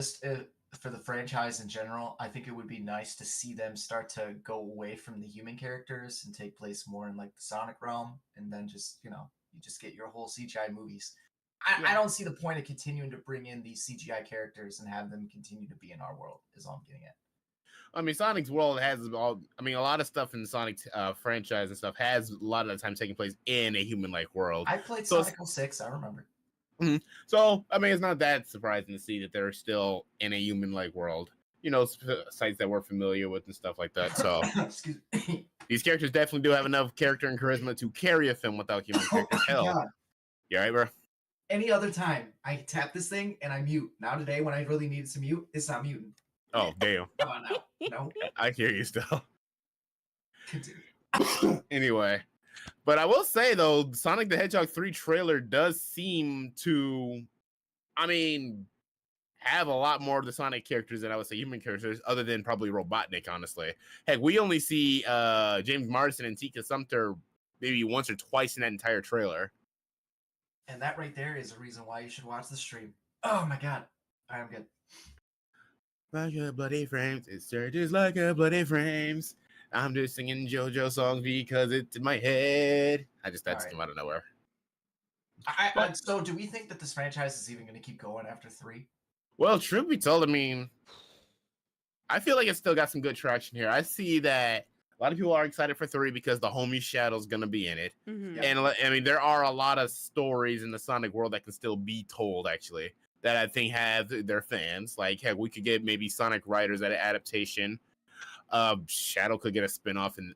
just for the franchise in general, I think it would be nice to see them start to go away from the human characters and take place more in like the Sonic realm, and then just you just get your whole CGI movies. I Yeah. don't see the point of continuing to bring in these CGI characters and have them continue to be in our world. Is all I'm getting at. I mean, Sonic's world has all. I mean, a lot of stuff in the Sonic franchise and stuff has a lot of the time taking place in a human-like world. I played So Sonic 06, I remember. So, I mean, it's not that surprising to see that they're still in a human-like world. You know, sites that we're familiar with and stuff like that. So, Excuse me. these characters definitely do have enough character and charisma to carry a film without human characters. Hell, God. you all right, bro? Any other time, I tap this thing and I mute. Now today, when I really needed to mute, it's not muting. Oh, damn. Come on now. No. I hear you still. Continue. Anyway, but I will say, though, Sonic the Hedgehog 3 trailer does seem to, I mean, have a lot more of the Sonic characters than I would say human characters, other than probably Robotnik, honestly. Heck, we only see James Marsden and Tika Sumpter maybe once or twice in that entire trailer. And that right there is a reason why you should watch the stream. Oh my god. I'm good. Like a bloody frames, it surges like a bloody frames. I'm just singing JoJo songs because it's in my head. That's Alright. come out of nowhere. So do we think that this franchise is even going to keep going after 3? Well, truth be told, I mean, I feel like it's still got some good traction here. I see that a lot of people are excited for 3 because the homie Shadow's going to be in it. Mm-hmm. And I mean, there are a lot of stories in the Sonic world that can still be told, actually, that I think have their fans. Like, heck, we could get maybe Sonic Riders at an adaptation. Shadow could get a spinoff. And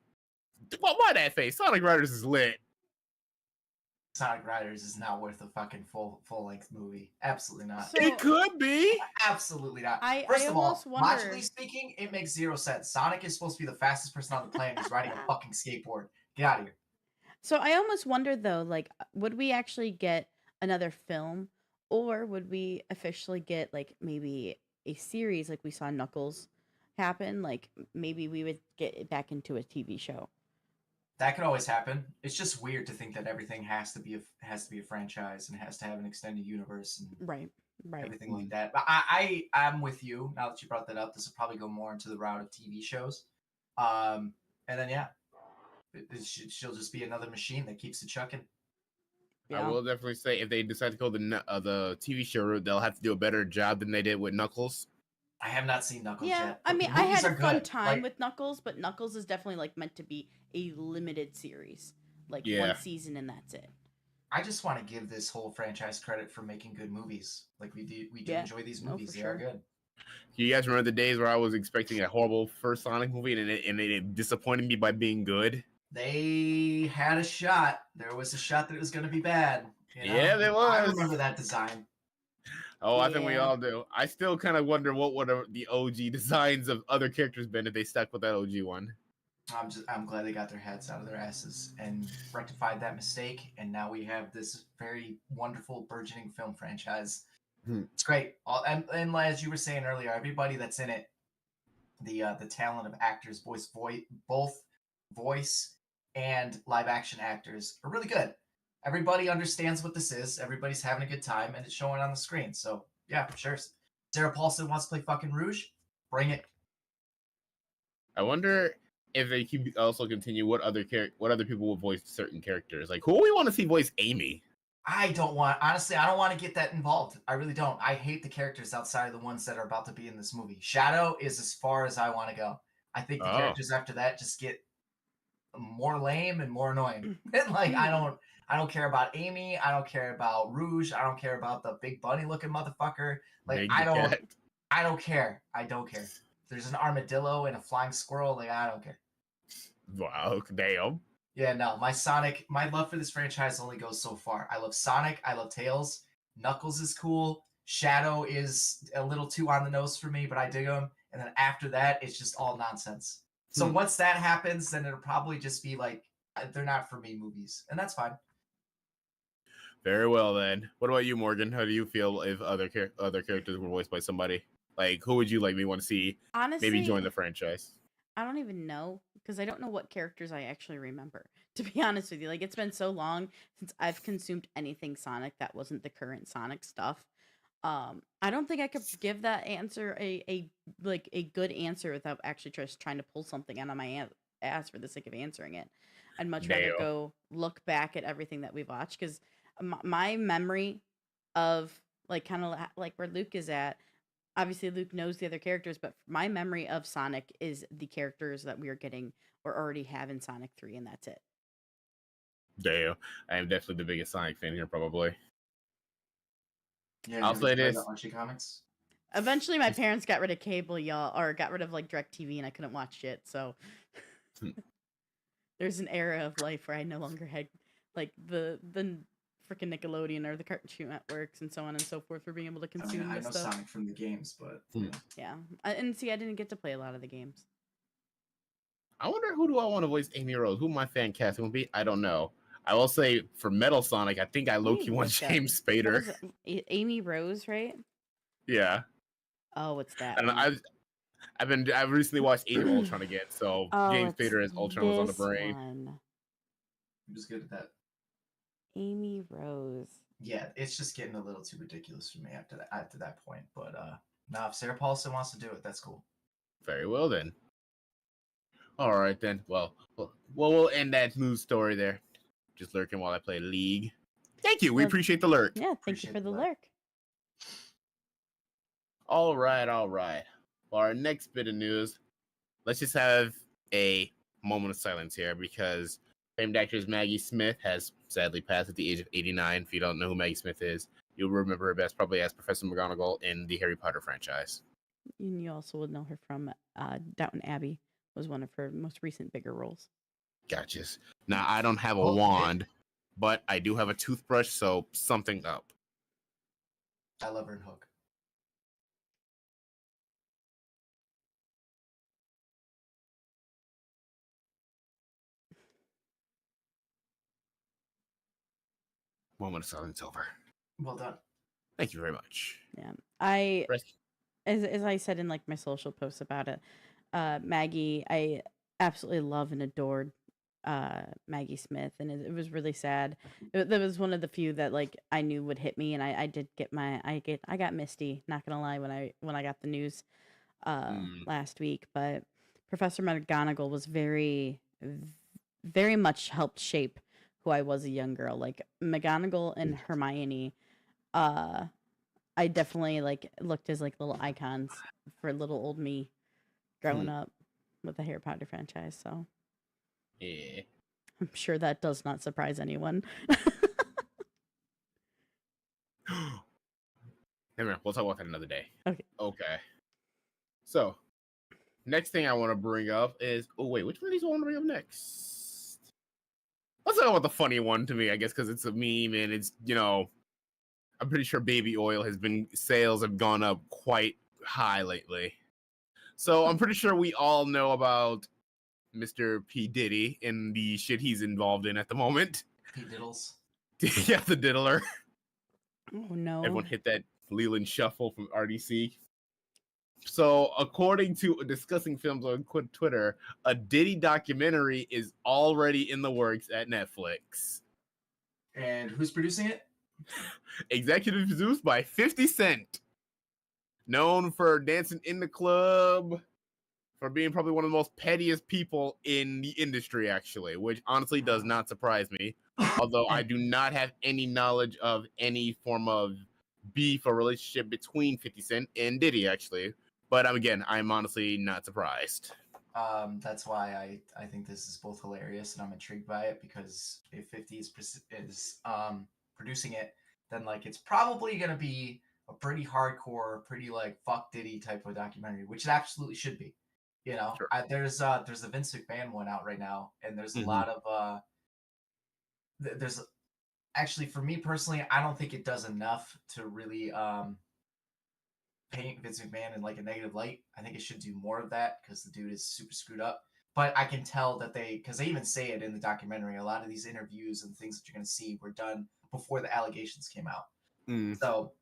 why that face? Sonic Riders is lit. Sonic Riders is not worth a fucking full-length movie. Absolutely not. So- It could be. Absolutely not. I First of all, almost wonder- logically speaking, it makes zero sense. Sonic is supposed to be the fastest person on the planet. He's riding a fucking skateboard. Get out of here. So I almost wonder though, like, would we actually get another film, or would we officially get like maybe a series like we saw Knuckles happen? Like maybe we would get it back into a TV show. That could always happen. It's just weird to think that everything has to be a franchise and has to have an extended universe and Right. everything like that. But I'm with you. Now that you brought that up, this will probably go more into the route of TV shows. And then yeah, she'll just be another machine that keeps it chucking. I Yeah. will definitely say if they decide to go the TV show route, they'll have to do a better job than they did with Knuckles. I have not seen Knuckles Yeah, yet. I but mean, the I movies had a are fun good. time Like, with Knuckles, but Knuckles is definitely like meant to be a limited series, like Yeah. one season and that's it. I just want to give this whole franchise credit for making good movies. Like we do Yeah, enjoy these no, movies. for They are sure. good. You guys remember the days where I was expecting a horrible first Sonic movie and it disappointed me by being good? They had a shot. There was a shot that it was going to be bad. You know? Yeah, there I was. remember that design. Oh, I think we Yeah. all do. I still kind of wonder what would the OG designs of other characters been if they stuck with that OG one. I'm glad they got their heads out of their asses and rectified that mistake. And now we have this very wonderful burgeoning film franchise. It's great. And as you were saying earlier, everybody that's in it, the talent of actors, both voice and live action actors are really good. Everybody understands what this is. Everybody's having a good time, and it's showing on the screen. So yeah, for sure. Sarah Paulson wants to play fucking Rouge. Bring it. I wonder if they keep also continue what other people will voice certain characters. Like who we want to see voice Amy? I don't want to get that involved. I really don't. I hate the characters outside of the ones that are about to be in this movie. Shadow is as far as I want to go. I think the characters after that just get more lame and more annoying. And like I don't care about Amy. I don't care about Rouge. I don't care about the big bunny looking motherfucker. Like Big I don't cat. I don't care. I don't care. There's an armadillo and a flying squirrel. Like I don't care. Wow, damn. Yeah, no, my love for this franchise only goes so far. I love Sonic, I love Tails, Knuckles is cool, Shadow is a little too on the nose for me, but I dig him. And then after that, it's just all nonsense. So once that happens, then it'll probably just be like, they're not for me movies, and that's fine. Very well then. What about you, Morgan? How do you feel if other characters were voiced by somebody? Like who would you like me want to see Honestly, maybe join the franchise? I don't even know because I don't know what characters I actually remember. To be honest with you, like it's been so long since I've consumed anything Sonic that wasn't the current Sonic stuff. I don't think I could give that answer a good answer without actually just trying to pull something out of my ass for the sake of answering it. I'd much rather Dale. go look back at everything that we've watched, because my memory of like kind of like where Luke is at. Obviously, Luke knows the other characters, but my memory of Sonic is the characters that we are getting or already have in Sonic 3, and that's it. Dale. I am definitely the biggest Sonic fan here, probably. Yeah, I'll say this. the Archie comics. Eventually, my parents got rid of cable, y'all, or got rid of like DirecTV, and I couldn't watch shit. So there's an era of life where I no longer had like the freaking Nickelodeon or the Cartoon Networks and so on and so forth for being able to consume I this know stuff. Sonic from the games, but Yeah, and see, I didn't get to play a lot of the games. I wonder who do I want to voice Amy Rose? Who my fan casting will be? I don't know. I will say for Metal Sonic, I think I low-key want James Spader. Amy Rose, right? Yeah. Oh, what's that? And I've recently watched Age of Ultron again, so James Spader as Ultron was on the brain. He was good at that. Amy Rose. Yeah, it's just getting a little too ridiculous for me after that point. But now if Sarah Paulson wants to do it, that's cool. Very well then. All right then. Well, we'll end that news story there. Just lurking while I play League. Thank you. We appreciate the lurk. Yeah, thank you for the lurk. All right. For our next bit of news, let's just have a moment of silence here because famed actress Maggie Smith has sadly passed at the age of 89. If you don't know who Maggie Smith is, you'll remember her best probably as Professor McGonagall in the Harry Potter franchise. And you also would know her from Downton Abbey. Was one of her most recent bigger roles. Gotcha. Now, I don't have a wand, but I do have a toothbrush, so something up. I love her in Hook. Moment of silence over. Well done. Thank you very much. Yeah, as I said in like my social posts about it, Maggie, I absolutely love and adored Maggie Smith, and it was really sad. That was one of the few that like I knew would hit me, and I did get I got misty. Not gonna lie, when I got the news last week, but Professor McGonagall was very much helped shape who I was a young girl. Like McGonagall and Hermione, I definitely like looked as like little icons for little old me growing up with the Harry Potter franchise. So yeah, I'm sure that does not surprise anyone. Never mind. We'll talk about that another day. Okay. So, next thing I want to bring up is which one of these I want to bring up next? Let's talk about the funny one to me, I guess, because it's a meme and it's I'm pretty sure baby oil sales have gone up quite high lately. So I'm pretty sure we all know about Mr. P. Diddy and the shit he's involved in at the moment. P. Diddles. Yeah, the diddler. Oh no. Everyone hit that Leland Shuffle from RDC. So according to Discussing Films on Twitter, a Diddy documentary is already in the works at Netflix. And who's producing it? Executive produced by 50 Cent. Known for dancing in the club, for being probably one of the most pettiest people in the industry, actually, which honestly does not surprise me. Although I do not have any knowledge of any form of beef or relationship between 50 Cent and Diddy, actually. But again, I'm honestly not surprised. That's why I think this is both hilarious and I'm intrigued by it, because if 50 is producing it, then like it's probably gonna be a pretty hardcore, pretty like fuck Diddy type of documentary, which it absolutely should be. Sure. There's the Vince McMahon one out right now, and there's a lot of there's actually, for me personally, I don't think it does enough to really paint Vince McMahon in like a negative light. I think it should do more of that because the dude is super screwed up. But I can tell that because they even say it in the documentary, a lot of these interviews and things that you're going to see were done before the allegations came out. So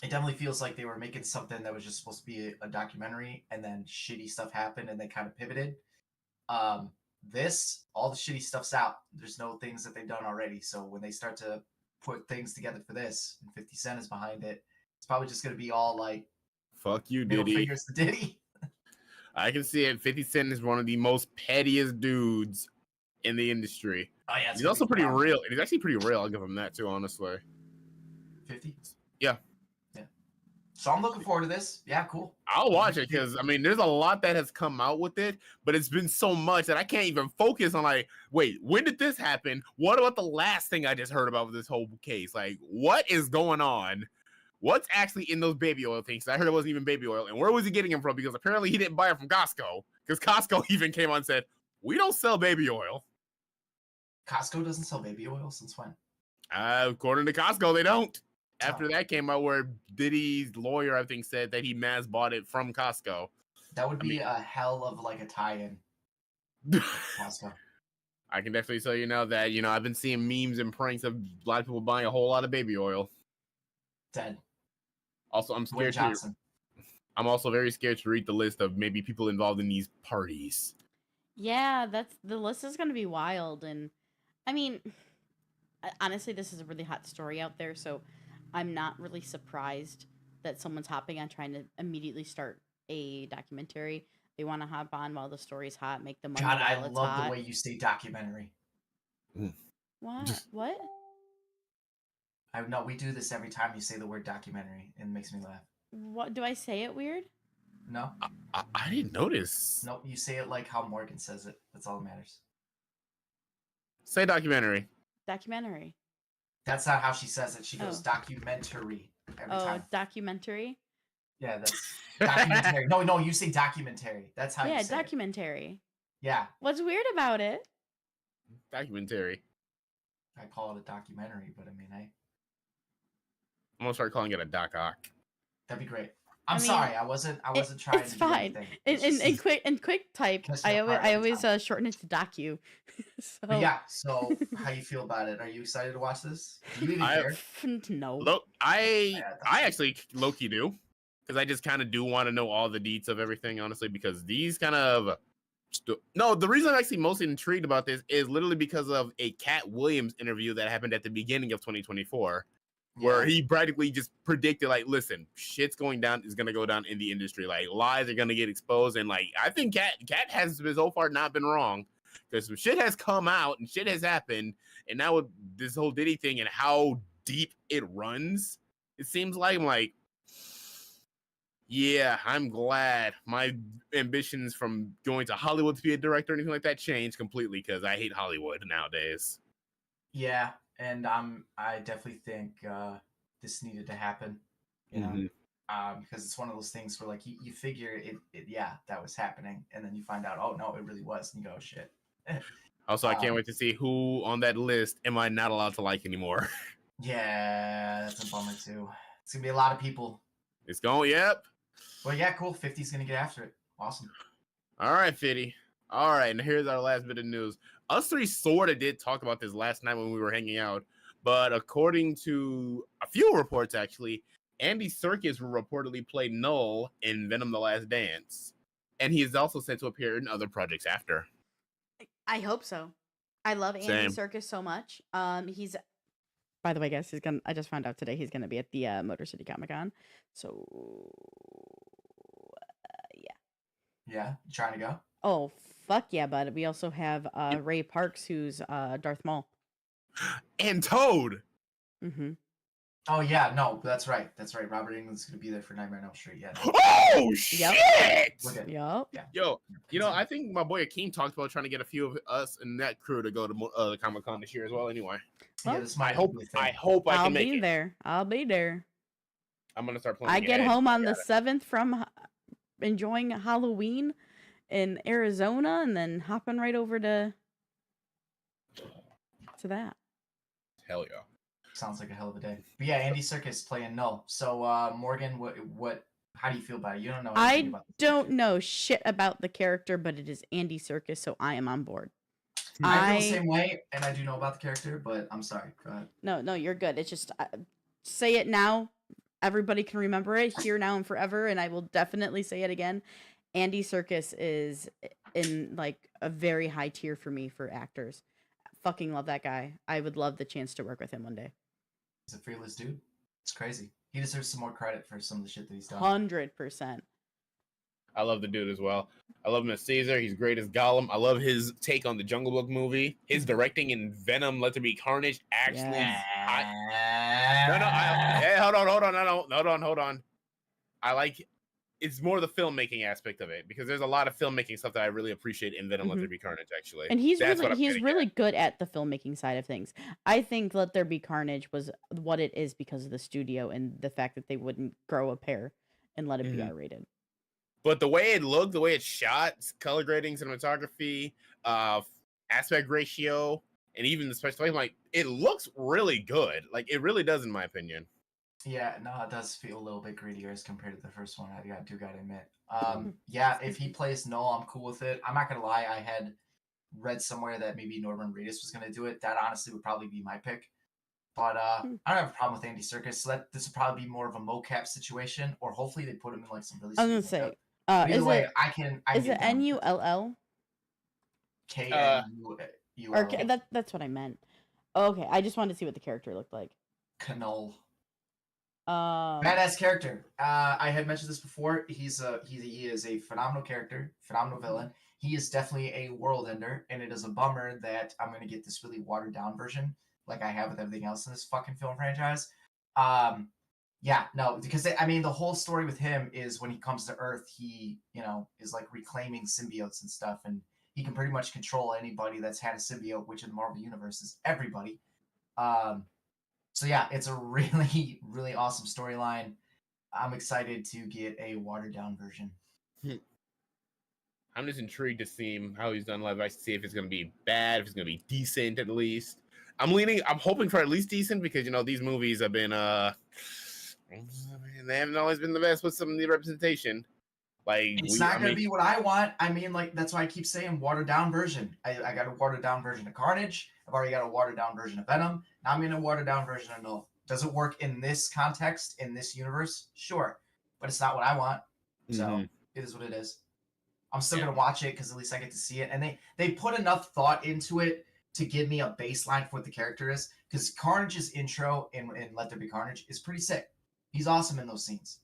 it definitely feels like they were making something that was just supposed to be a documentary, and then shitty stuff happened and they kind of pivoted. All the shitty stuff's out. There's no things that they've done already. So when they start to put things together for this, and 50 Cent is behind it, It's probably just gonna be all like fuck you, middle Diddy. fingers to Diddy. I can see it. 50 Cent is one of the most pettiest dudes in the industry. Oh yeah, He's also pretty real. He's actually pretty real. I'll give him that too, honestly. 50? Yeah. Yeah. So I'm looking forward to this. Yeah, cool. I'll watch it because, I mean, there's a lot that has come out with it, but it's been so much that I can't even focus on, like, wait, when did this happen? What about the last thing I just heard about with this whole case? Like, what is going on? What's actually in those baby oil things? I heard it wasn't even baby oil. And where was he getting them from? Because apparently he didn't buy it from Costco. Because Costco even came on and said, we don't sell baby oil. Costco doesn't sell baby oil since when? According to Costco, they don't. After that came out where Diddy's lawyer, I think, said that he mass bought it from Costco. That would be a hell of like a tie-in. Costco. I can definitely tell you now that, I've been seeing memes and pranks of a lot of people buying a whole lot of baby oil. Dead. Also, I'm scared I'm also very scared to read the list of maybe people involved in these parties. Yeah, the list is going to be wild. And I mean, honestly, this is a really hot story out there. So I'm not really surprised that someone's hopping on trying to immediately start a documentary. They want to hop on while the story's hot, make the money. God, I while it's love hot. the way you say documentary. What? What? No, we do this every time you say the word documentary, and it makes me laugh. What, do I say it weird? No. I didn't notice. No, you say it like how Morgan says it. That's all that matters. Say documentary. Documentary. That's not how she says it. She goes documentary every time. Oh, documentary? Yeah, that's documentary. No, you say documentary. That's how you say documentary. It. Yeah. What's weird about it? Documentary. I call it a documentary, but I mean, I'm gonna start calling it a doc-oc. That'd be great. I'm sorry, I wasn't trying to do anything. In quick type, I always shorten it to docu. So. Yeah, so how you feel about it? Are you excited to watch this? Do you even care? No. Look, I actually low-key do. Because I just kind of do want to know all the deets of everything, honestly, because these kind of... No, the reason I'm actually mostly intrigued about this is literally because of a Cat Williams interview that happened at the beginning of 2024. Where he practically just predicted, like, listen, shit's going down, is going to go down in the industry. Like, lies are going to get exposed. And, like, I think Cat has so far not been wrong. Because some shit has come out and shit has happened. And now with this whole Diddy thing and how deep it runs, it seems like I'm like, yeah, I'm glad my ambitions from going to Hollywood to be a director or anything like that changed completely because I hate Hollywood nowadays. Yeah. And I definitely think this needed to happen, you know, because it's one of those things where like you figure it, that was happening, and then you find out, oh no, it really was, and you go, oh, shit. Also, I can't wait to see who on that list am I not allowed to like anymore. Yeah, that's a bummer too. It's gonna be a lot of people. It's going, yep. Well, yeah, cool. 50's gonna get after it. Awesome. All right, 50. All right, and here's our last bit of news. Us three sort of did talk about this last night when we were hanging out, but according to a few reports, actually, Andy Serkis will reportedly play Null in Venom: The Last Dance, and he is also set to appear in other projects after. I hope so. I love Andy Serkis so much. He's, by the way, guys, I just found out today he's gonna be at the Motor City Comic Con. So, yeah. Yeah, you trying to go? Oh, fuck yeah, bud. We also have Ray Parks, who's Darth Maul. And Toad! Mm-hmm. Oh, yeah, no, that's right. That's right. Robert Englund's going to be there for Nightmare on Elm Street. Yeah. Oh, shit! Yep. Yeah. Yo, I think my boy Akeem talked about trying to get a few of us in that crew to go to Comic-Con this year as well anyway. Well, yeah, I hope I can make it. I'll be there. I'm going to start playing. I get home on the 7th from enjoying Halloween in Arizona and then hopping right over to that. Hell yeah. Sounds like a hell of a day. But yeah, Andy Serkis playing Null. So Morgan, how do you feel about it? You don't know anything about this. I don't know shit about the character, but it is Andy Serkis, so I am on board. I feel the same way, and I do know about the character, but I'm sorry. Go ahead. No, you're good. It's just say it now. Everybody can remember it here, now, and forever, and I will definitely say it again. Andy Serkis is in like a very high tier for me for actors. Fucking love that guy. I would love the chance to work with him one day. He's a fearless dude. It's crazy. He deserves some more credit for some of the shit that he's done. 100%. I love the dude as well. I love him as Caesar. He's great as Gollum. I love his take on the Jungle Book movie. His directing in Venom, Let There Be Carnage. Actually, Yes. hold on. I like it's more the filmmaking aspect of it because there's a lot of filmmaking stuff that I really appreciate in Venom, Let There Be Carnage. Actually, And he's That's what I'm he's getting really at. good at the filmmaking side of things. I think Let There Be Carnage was what it is because of the studio and the fact that they wouldn't grow a pair and let it be Mhm. R-rated. But the way it looked, the way it's shot, color grading, cinematography, aspect ratio, and even the special effects, like it looks really good. Like it really does, in my opinion. Yeah, no, it does feel a little bit grittier as compared to the first one. I do gotta admit. Mm-hmm. Yeah, if he plays Null, I'm cool with it. I'm not gonna lie, I had read somewhere that maybe Norman Reedus was gonna do it. That honestly would probably be my pick. But I don't have a problem with Andy Serkis. So this would probably be more of a mocap situation, or hopefully they put him in like some really I was sweet gonna makeup. say, But either is way, it I can is get it down with it. NULL? Or KNULL. that's what I meant. Okay, I just wanted to see what the character looked like. Knull. Um, Badass character. I had mentioned this before. He is a phenomenal character, phenomenal villain. He is definitely a world ender, and it is a bummer that I'm gonna get this really watered down version, like I have with everything else in this fucking film franchise. Yeah, no, because I mean the whole story with him is when he comes to Earth, he is like reclaiming symbiotes and stuff, and he can pretty much control anybody that's had a symbiote, which in the Marvel universe is everybody. So yeah, it's a really, really awesome storyline. I'm excited to get a watered down version. I'm just intrigued to see how he's done live. I see if it's gonna be bad, if it's gonna be decent at least. I'm hoping for at least decent because these movies have been they haven't always been the best with some of the representation. Like It's not going to be what I want. I mean, like, that's why I keep saying watered down version. I got a watered down version of Carnage. I've already got a watered down version of Venom. Now I'm getting a watered down version of Null. Does it work in this context, in this universe? Sure. But it's not what I want. So it is what it is. I'm still going to watch it because at least I get to see it. And they put enough thought into it to give me a baseline for what the character is. Because Carnage's intro in Let There Be Carnage is pretty sick. He's awesome in those scenes.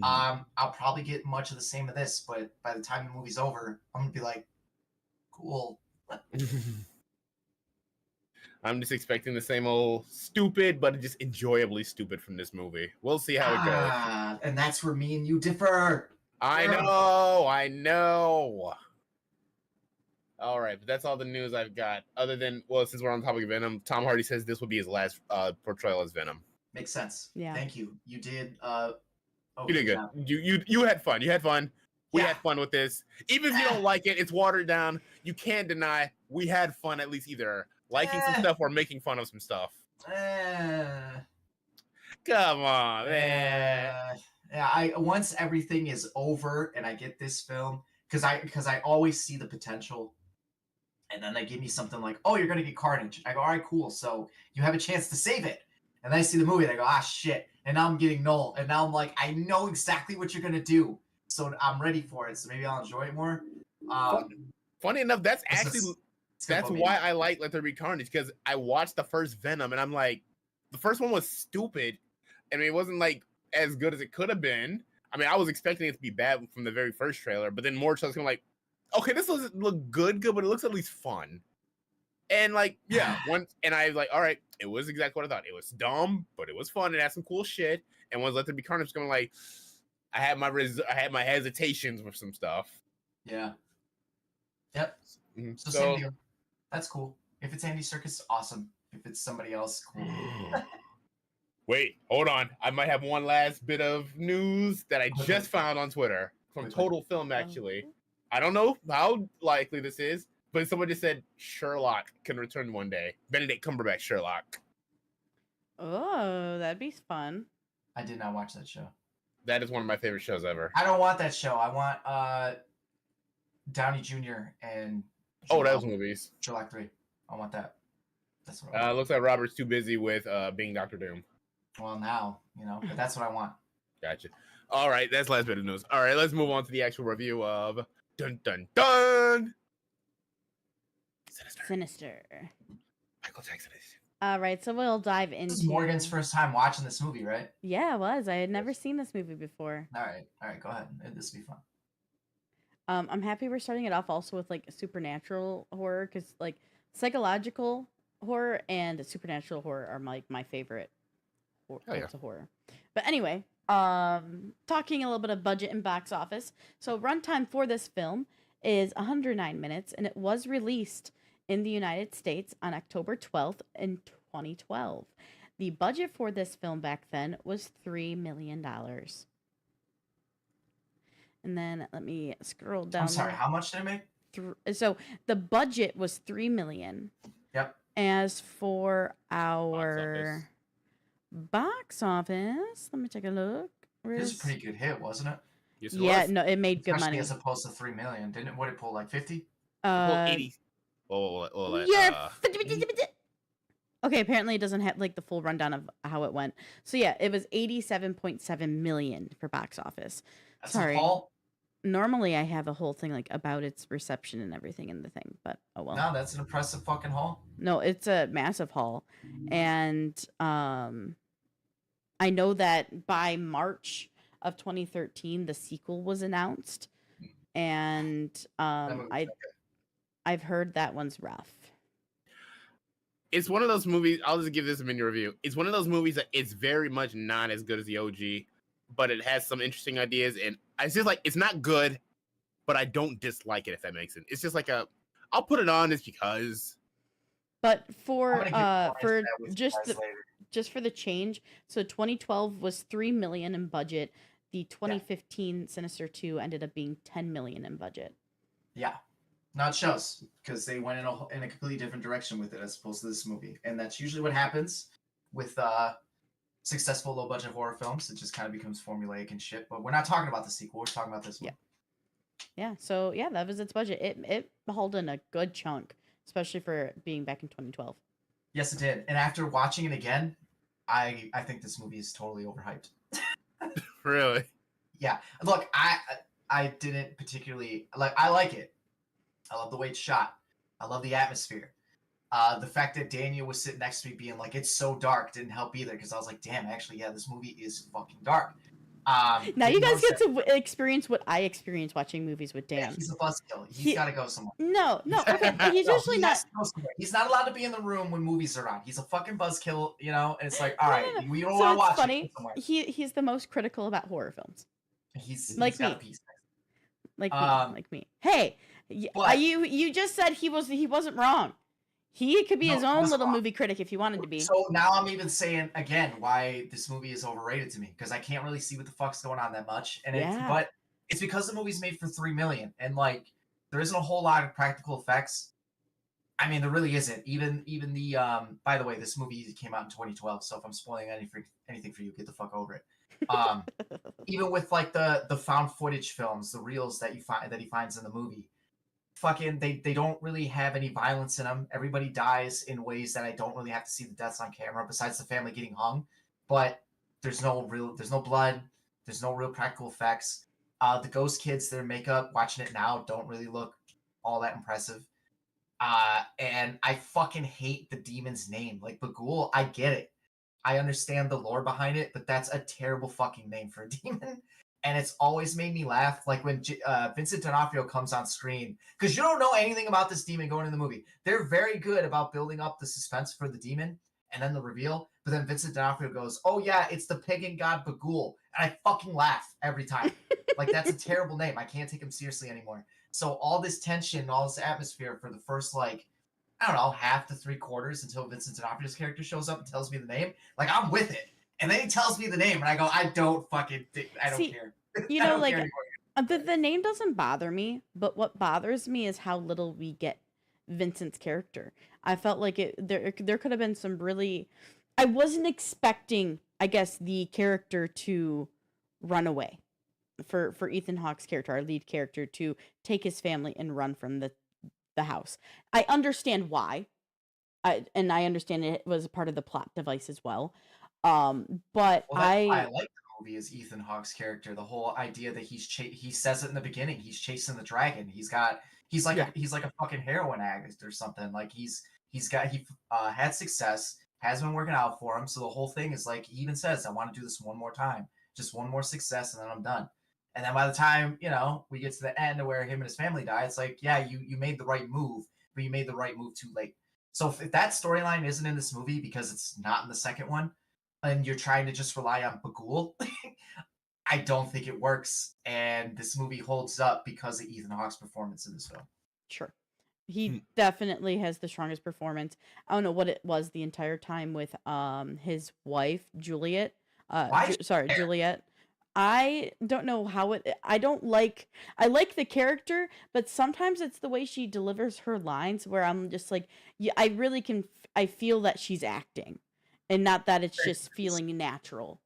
I'll probably get much of the same of this, but by the time the movie's over, I'm gonna be like, cool. I'm just expecting the same old stupid, but just enjoyably stupid from this movie. We'll see how it goes. And that's where me and you differ. I know. All right, but that's all the news I've got. Other than, well, since we're on the topic of Venom, Tom Hardy says this will be his last portrayal as Venom. Makes sense. Yeah. Thank you. You did. You did good. You had fun. You had fun. We had fun with this. Even if you don't like it, it's watered down. You can't deny we had fun at least either liking some stuff or making fun of some stuff. Come on, man. Yeah, once everything is over and I get this film, because I always see the potential, and then they give me something like, oh, you're gonna get Carnage. I go, all right, cool. So you have a chance to save it. And then I see the movie and I go, ah, shit. And now I'm getting Null. And now I'm like, I know exactly what you're going to do. So I'm ready for it. So maybe I'll enjoy it more. Funny enough, that's why I like Let There Be Carnage, because I watched the first Venom and I'm like, the first one was stupid. I mean, it wasn't like as good as it could have been. I mean, I was expecting it to be bad from the very first trailer, but then more trailers come like, okay, this doesn't look good, but it looks at least fun. And like, yeah, and I was like, all right, it was exactly what I thought. It was dumb, but it was fun. It had some cool shit. And once Let There Be Carnage coming, like, I had my hesitations with some stuff. Yeah. Yep. Mm-hmm. So same deal. That's cool. If it's Andy Serkis, awesome. If it's somebody else, cool. Wait, hold on. I might have one last bit of news that I just found on Twitter from Total Film, actually. I don't know how likely this is, but someone just said Sherlock can return one day. Benedict Cumberbatch Sherlock. Oh, that'd be fun. I did not watch that show. That is one of my favorite shows ever. I don't want that show. I want Downey Jr. and those movies. Sherlock 3. I want that. That's what I want. Looks like Robert's too busy with being Dr. Doom. Well, now, but that's what I want. Gotcha. All right, that's the last bit of news. All right, let's move on to the actual review of Dun Dun Dun. Sinister. Sinister. Michael Jackson. All right, so we'll dive This is Morgan's into. first time watching this movie, right? Yeah, it was. I had never seen this movie before. All right, go ahead. This will be fun. I'm happy we're starting it off also with like supernatural horror because like psychological horror and supernatural horror are my favorite types of horror. But anyway, talking a little bit of budget and box office. So runtime for this film is 109 minutes, and it was released in the United States on October 12th in 2012. The budget for this film back then was $3 million. And then let me scroll down. I'm sorry, how much did it make? So the budget was $3 million. Yep. As for our box office, let me take a look. It was a pretty good hit, wasn't it? Yes, yeah, no, it made good money. As opposed to 3 million, didn't it? What did it pull, like 50? 80. Okay, apparently it doesn't have like the full rundown of how it went. So yeah, it was 87.7 million for box office. That's Sorry. a haul. Normally I have a whole thing like about its reception and everything in the thing, but oh well. No, that's an impressive fucking haul. No, it's a massive haul. And I know that by March of 2013 the sequel was announced, and I've heard that one's rough. It's one of those movies, I'll just give this a mini review. It's one of those movies that it's very much not as good as the OG, but it has some interesting ideas, and it's just like, it's not good, but I don't dislike it, if that makes sense. It's just like I'll put it on just because. But for just for the change, so 2012 was 3 million in budget. The 2015 Sinister 2 ended up being 10 million in budget. Yeah. Not shows, because they went in a completely different direction with it as opposed to this movie. And that's usually what happens with successful low-budget horror films. It just kind of becomes formulaic and shit. But we're not talking about the sequel. We're talking about this one. Yeah, so yeah, that was its budget. It hauled in a good chunk, especially for being back in 2012. Yes, it did. And after watching it again, I think this movie is totally overhyped. Really? Yeah. Look, I didn't particularly... I like it. I love the way it's shot. I love the atmosphere. The fact that Daniel was sitting next to me being like, it's so dark, didn't help either, because I was like, damn, actually, yeah, this movie is fucking dark. Now you guys get to experience what I experience watching movies with Dan. Yeah, he's a buzzkill. He's got to go somewhere. No, okay. He's usually not. He's not allowed to be in the room when movies are on. He's a fucking buzzkill, you know? And it's like, all right, we don't want to watch funny. He's the most critical about horror films. He's like got me. a piece. Like me. Hey, you just said he wasn't wrong. He could be his own little movie critic if he wanted to be. So now I'm even saying again why this movie is overrated to me, because I can't really see what the fuck's going on that much, and but it's because the movie's made for $3 million, and like there isn't a whole lot of practical effects. I mean, there really isn't. Even the by the way, this movie came out in 2012, so if I'm spoiling anything for you, get the fuck over it. Even with like the found footage films, the reels that he finds in the movie, fucking they don't really have any violence in them. Everybody dies in ways that I don't really have to see the deaths on camera, besides the family getting hung. But there's no blood, there's no real practical effects. The ghost kids, their makeup, watching it now, don't really look all that impressive. And I fucking hate the demon's name. Like Bagul, I get it. I understand the lore behind it, but that's a terrible fucking name for a demon. And it's always made me laugh, like when Vincent D'Onofrio comes on screen, because you don't know anything about this demon going in the movie. They're very good about building up the suspense for the demon and then the reveal. But then Vincent D'Onofrio goes, "Oh yeah, it's the pagan god Bagul," and I fucking laugh every time. Like, that's a terrible name. I can't take him seriously anymore. So all this tension, all this atmosphere for the first, like, I don't know, half to 3/4 until Vincent D'Onofrio's character shows up and tells me the name. Like, I'm with it. And then he tells me the name, and I go, I don't care. You know, like, the name doesn't bother me, but what bothers me is how little we get Vincent's character. I felt like there could have been some really... I wasn't expecting, I guess, the character to run away. For Ethan Hawke's character, our lead character, to take his family and run from the house. I understand why. I understand it was a part of the plot device as well. But I like the movie is Ethan Hawke's character. The whole idea that he says it in the beginning. He's chasing the dragon. He's like a fucking heroin addict or something. Like he had success. has been working out for him. So the whole thing is like, he even says, I want to do this one more time, just one more success, and then I'm done. And then by the time, we get to the end where him and his family die, it's like, yeah, you made the right move, but you made the right move too late. So if that storyline isn't in this movie because it's not in the second one, and you're trying to just rely on Bagul, I don't think it works. And this movie holds up because of Ethan Hawke's performance in this film. Sure. He definitely has the strongest performance. I don't know what it was the entire time with his wife, Juliet. Juliet. I don't know how I like the character, but sometimes it's the way she delivers her lines where I'm just like, yeah, I feel that she's acting and not that it's just feeling natural.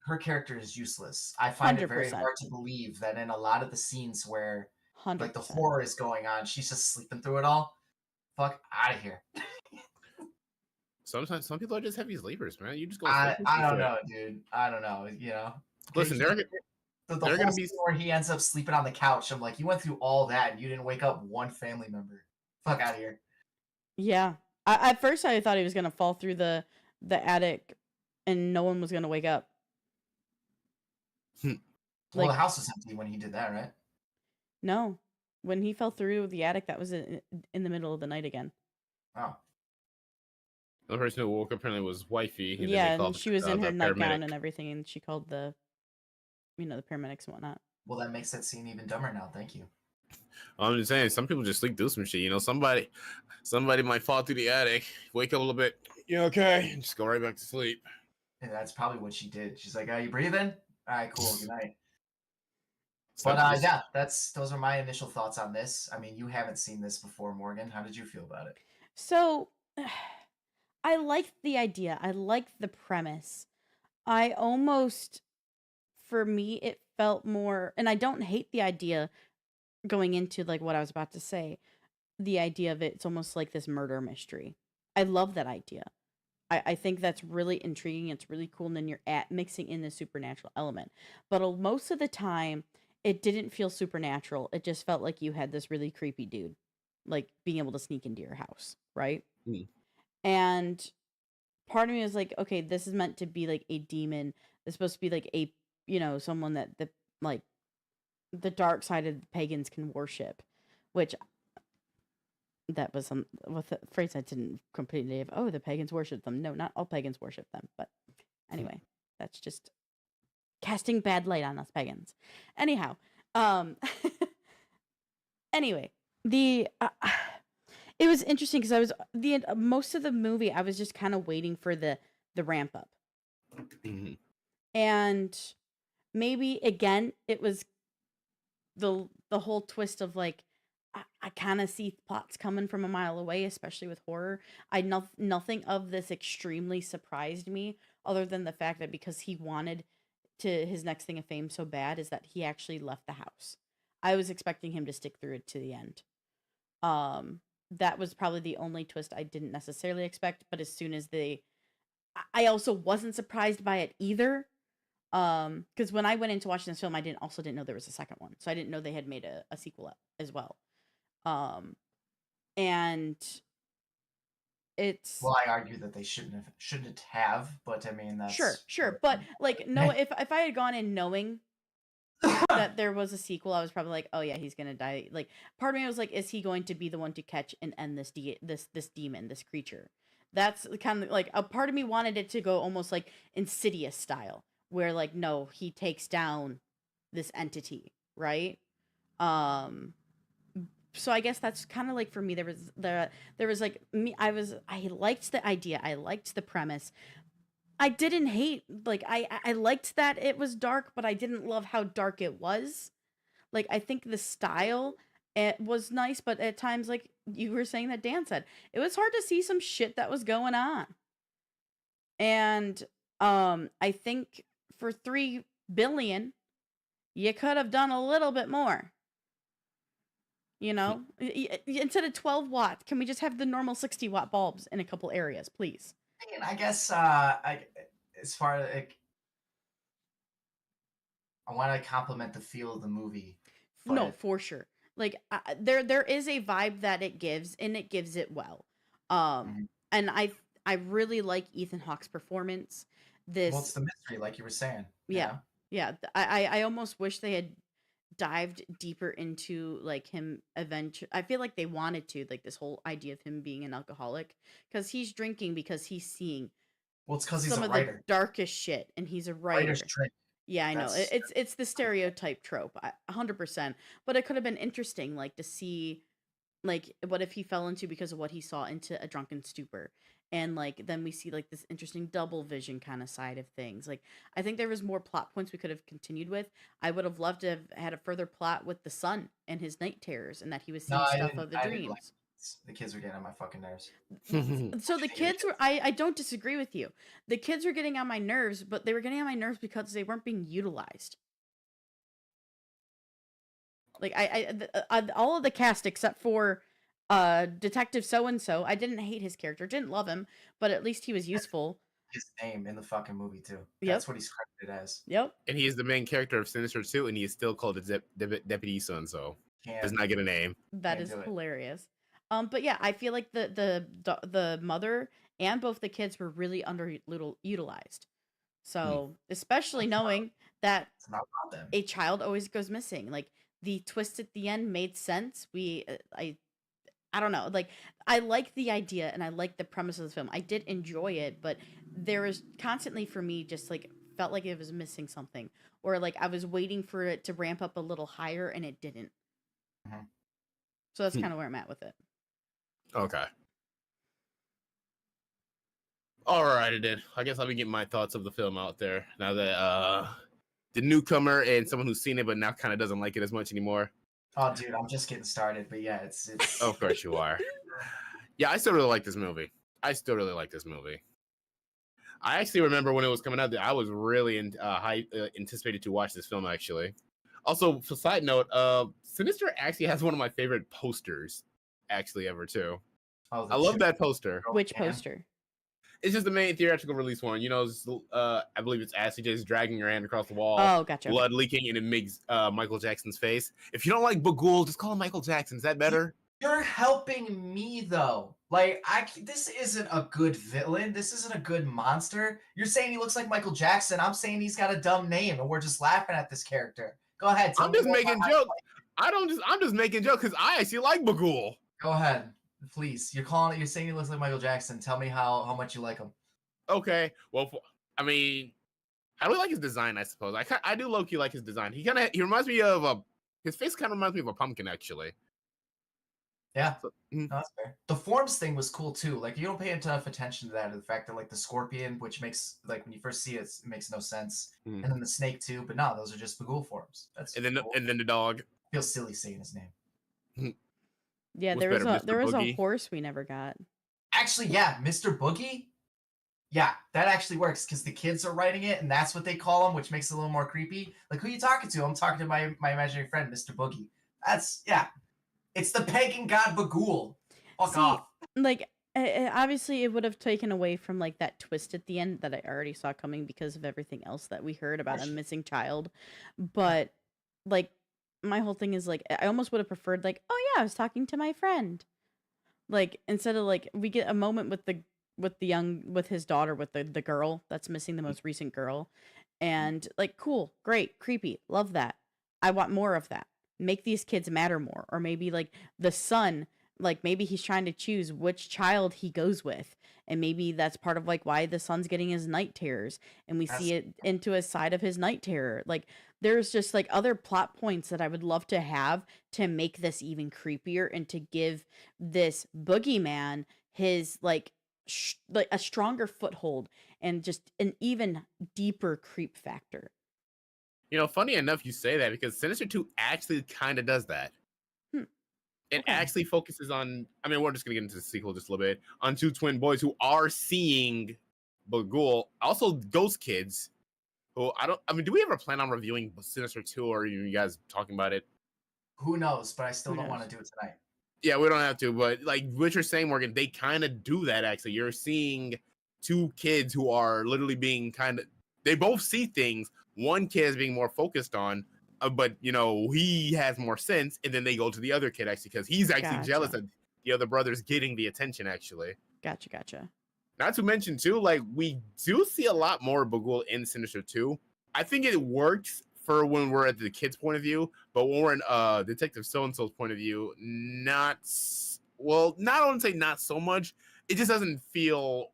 Her character is useless. I find it very hard to believe that in a lot of the scenes where 100%. like the horror is going on, she's just sleeping through it all. Fuck out of here. Sometimes some people are just heavy sleepers, man. You just go. I don't know, dude. I don't know. Listen, the whole scene where he ends up sleeping on the couch. I'm like, you went through all that and you didn't wake up one family member. Fuck out of here. Yeah. At first, I thought he was gonna fall through the attic, and no one was gonna wake up. Well, the house was empty when he did that, right? No, when he fell through the attic, that was in the middle of the night again. Oh. The person who woke up apparently was wifey. And and she was in her nightgown and everything, and she called the paramedics and whatnot. Well, that makes that scene even dumber now. Thank you. I'm just saying, some people just sleep through some shit. Somebody might fall through the attic, wake up a little bit. You okay? And just go right back to sleep. And that's probably what she did. She's like, "Are you breathing? All right, cool. Good night." But yeah, those are my initial thoughts on this. I mean, you haven't seen this before, Morgan. How did you feel about it? So, I liked the idea. I liked the premise. For me, it felt more, and I don't hate the idea going into like what I was about to say. The idea of it's almost like this murder mystery. I love that idea. I think that's really intriguing. It's really cool. And then you're mixing in the supernatural element. But most of the time, it didn't feel supernatural. It just felt like you had this really creepy dude, like being able to sneak into your house, right? And part of me was like, okay, this is meant to be like a demon. It's supposed to be like a, someone that the dark side of the pagans can worship, which that was with a phrase I didn't completely have. Oh, the pagans worship them. No, not all pagans worship them. But anyway, that's just casting bad light on us pagans. Anyhow, anyway, it was interesting because I was most of the movie I was just kind of waiting for the ramp up, and maybe again it was the whole twist of like I kind of see plots coming from a mile away, especially with horror. Nothing of this extremely surprised me, other than the fact that because he wanted to his next thing of fame so bad is that he actually left the house. I was expecting him to stick through it to the end. That was probably the only twist I didn't necessarily expect, but as soon as I also wasn't surprised by it either. Because when I went into watching this film, I didn't know there was a second one, so I didn't know they had made a sequel as well. And it's well, I argue that they shouldn't have, but I mean that's sure, but like no, if I had gone in knowing that there was a sequel, I was probably like, oh yeah, he's gonna die. Like part of me was like, is he going to be the one to catch and end this demon, this creature? That's kind of like a part of me wanted it to go almost like Insidious style, where like no, he takes down this entity, right? So I guess that's kind of like for me there was like me I liked the idea, I liked the premise. I didn't hate like I liked that it was dark, but I didn't love how dark it was. Like I think the style it was nice, but at times like you were saying that Dan said, it was hard to see some shit that was going on. And I think for $3 billion you could have done a little bit more. Instead of 12 watts, can we just have the normal 60-watt bulbs in a couple areas, please? I guess as far as like, I want to compliment the feel of the movie. No, for sure. Like there is a vibe that it gives, and it gives it well. And I really like Ethan Hawke's performance. Well, it's This, the mystery, like you were saying. yeah, yeah. I almost wish they had dived deeper into like him eventually. I feel like they wanted to, like, this whole idea of him being an alcoholic, because he's drinking because he's seeing Well, it's because he's some a of the writer. darkest shit, and he's a Writers writer. drink. Yeah, I know. That's It's the stereotype trope, 100%. But it could have been interesting, like, to see, like, what if he fell into, because of what he saw, into a drunken stupor, and like then we see like this interesting double vision kind of side of things. Like, I think there was more plot points we could have continued with. I would have loved to have had a further plot with the son and his night terrors, and that he was no, seeing stuff of the I didn't like dreams. the kids were getting on my fucking nerves. So the kids were, I don't disagree with you. The kids were getting on my nerves, but they were getting on my nerves because they weren't being utilized. Like, all of the cast except for Detective So and So, I didn't hate his character, didn't love him, but at least he was useful. His name in the fucking movie too. Yep. That's what he's credited as. Yep. And he is the main character of Sinister 2, and he is still called Deputy So and So. Does not get a name. That Can't is do it. hilarious. But yeah, I feel like the mother and both the kids were really utilized. So, especially knowing that It's not about them. a child always goes missing. Like, the twist at the end made sense. I don't know. Like, I like the idea and I like the premise of the film. I did enjoy it, but there was constantly, for me, just like felt like it was missing something, or like I was waiting for it to ramp up a little higher and it didn't. Mhm. So that's kind of where I'm at with it. Okay. All right, then. I guess let me get my thoughts of the film out there now that the newcomer and someone who's seen it but now kind of doesn't like it as much anymore. Oh, dude, I'm just getting started, but yeah, it's. Of course you are. Yeah, I still really like this movie. I actually remember when it was coming out that I was really anticipated to watch this film, actually. Also, for side note, Sinister actually has one of my favorite posters, actually, ever, too. Oh, I love that poster. Which poster? It's just the main theatrical release one. You know, I believe it's Ashley just dragging her hand across the wall. Oh, gotcha. Blood leaking, and it makes Michael Jackson's face. If you don't like Bagul, just call him Michael Jackson. Is that better? You're helping me though. Like, this isn't a good villain. This isn't a good monster. You're saying he looks like Michael Jackson. I'm saying he's got a dumb name, and we're just laughing at this character. Go ahead. I'm just making jokes. I'm just making jokes because I actually like Bagul. Go ahead, please. You're saying he looks like Michael Jackson. Tell me how much you like him. Okay. Well, I mean, I really like his design. I suppose I do low key like his design. He reminds me of his face kind of reminds me of a pumpkin, actually. Yeah, so, no, that's fair. The forms thing was cool too. Like, you don't pay enough attention to that. The fact that like the scorpion, which makes, like, when you first see it, it makes no sense, and then the snake too. But no, those are just Bagul forms. That's and then cool. And then the dog. Feels silly saying his name. Yeah, there was a horse we never got. Actually, yeah, Mr. Boogie. Yeah, that actually works because the kids are writing it, and that's what they call him, which makes it a little more creepy. Like, who are you talking to? I'm talking to my imaginary friend, Mr. Boogie. It's the pagan god Bagul. Fuck off. Like, obviously, it would have taken away from like that twist at the end that I already saw coming because of everything else that we heard about a missing child. But like, my whole thing is like, I almost would have preferred like, oh yeah, I was talking to my friend. Like, instead of like, we get a moment with his daughter, with the girl that's missing, the most recent girl, and like, cool, great, creepy, love that. I want more of that. Make these kids matter more. Or maybe like the son, like maybe he's trying to choose which child he goes with, and maybe that's part of like why the son's getting his night terrors, and we see it into a side of his night terror. Like, there's just like other plot points that I would love to have to make this even creepier, and to give this boogeyman his like a stronger foothold and just an even deeper creep factor. You know, funny enough you say that, because Sinister 2 actually kind of does that. It actually focuses on, I mean, we're just going to get into the sequel just a little bit, on two twin boys who are seeing Bagul, also ghost kids, who do we ever plan on reviewing Sinister 2, or are you guys talking about it? Who knows, but I still don't want to do it tonight. Yeah, we don't have to, but like what you're saying, Morgan, they kind of do that, actually. You're seeing two kids who are literally being they both see things. One kid is being more focused on, but you know, he has more sense, and then they go to the other kid actually because he's actually jealous that the other brother's getting the attention. Actually, gotcha. Not to mention too, like we do see a lot more Bagul in Sinister 2. I think it works for when we're at the kid's point of view, but when we're in Detective So-and-so's point of view, not not only say not so much, it just doesn't feel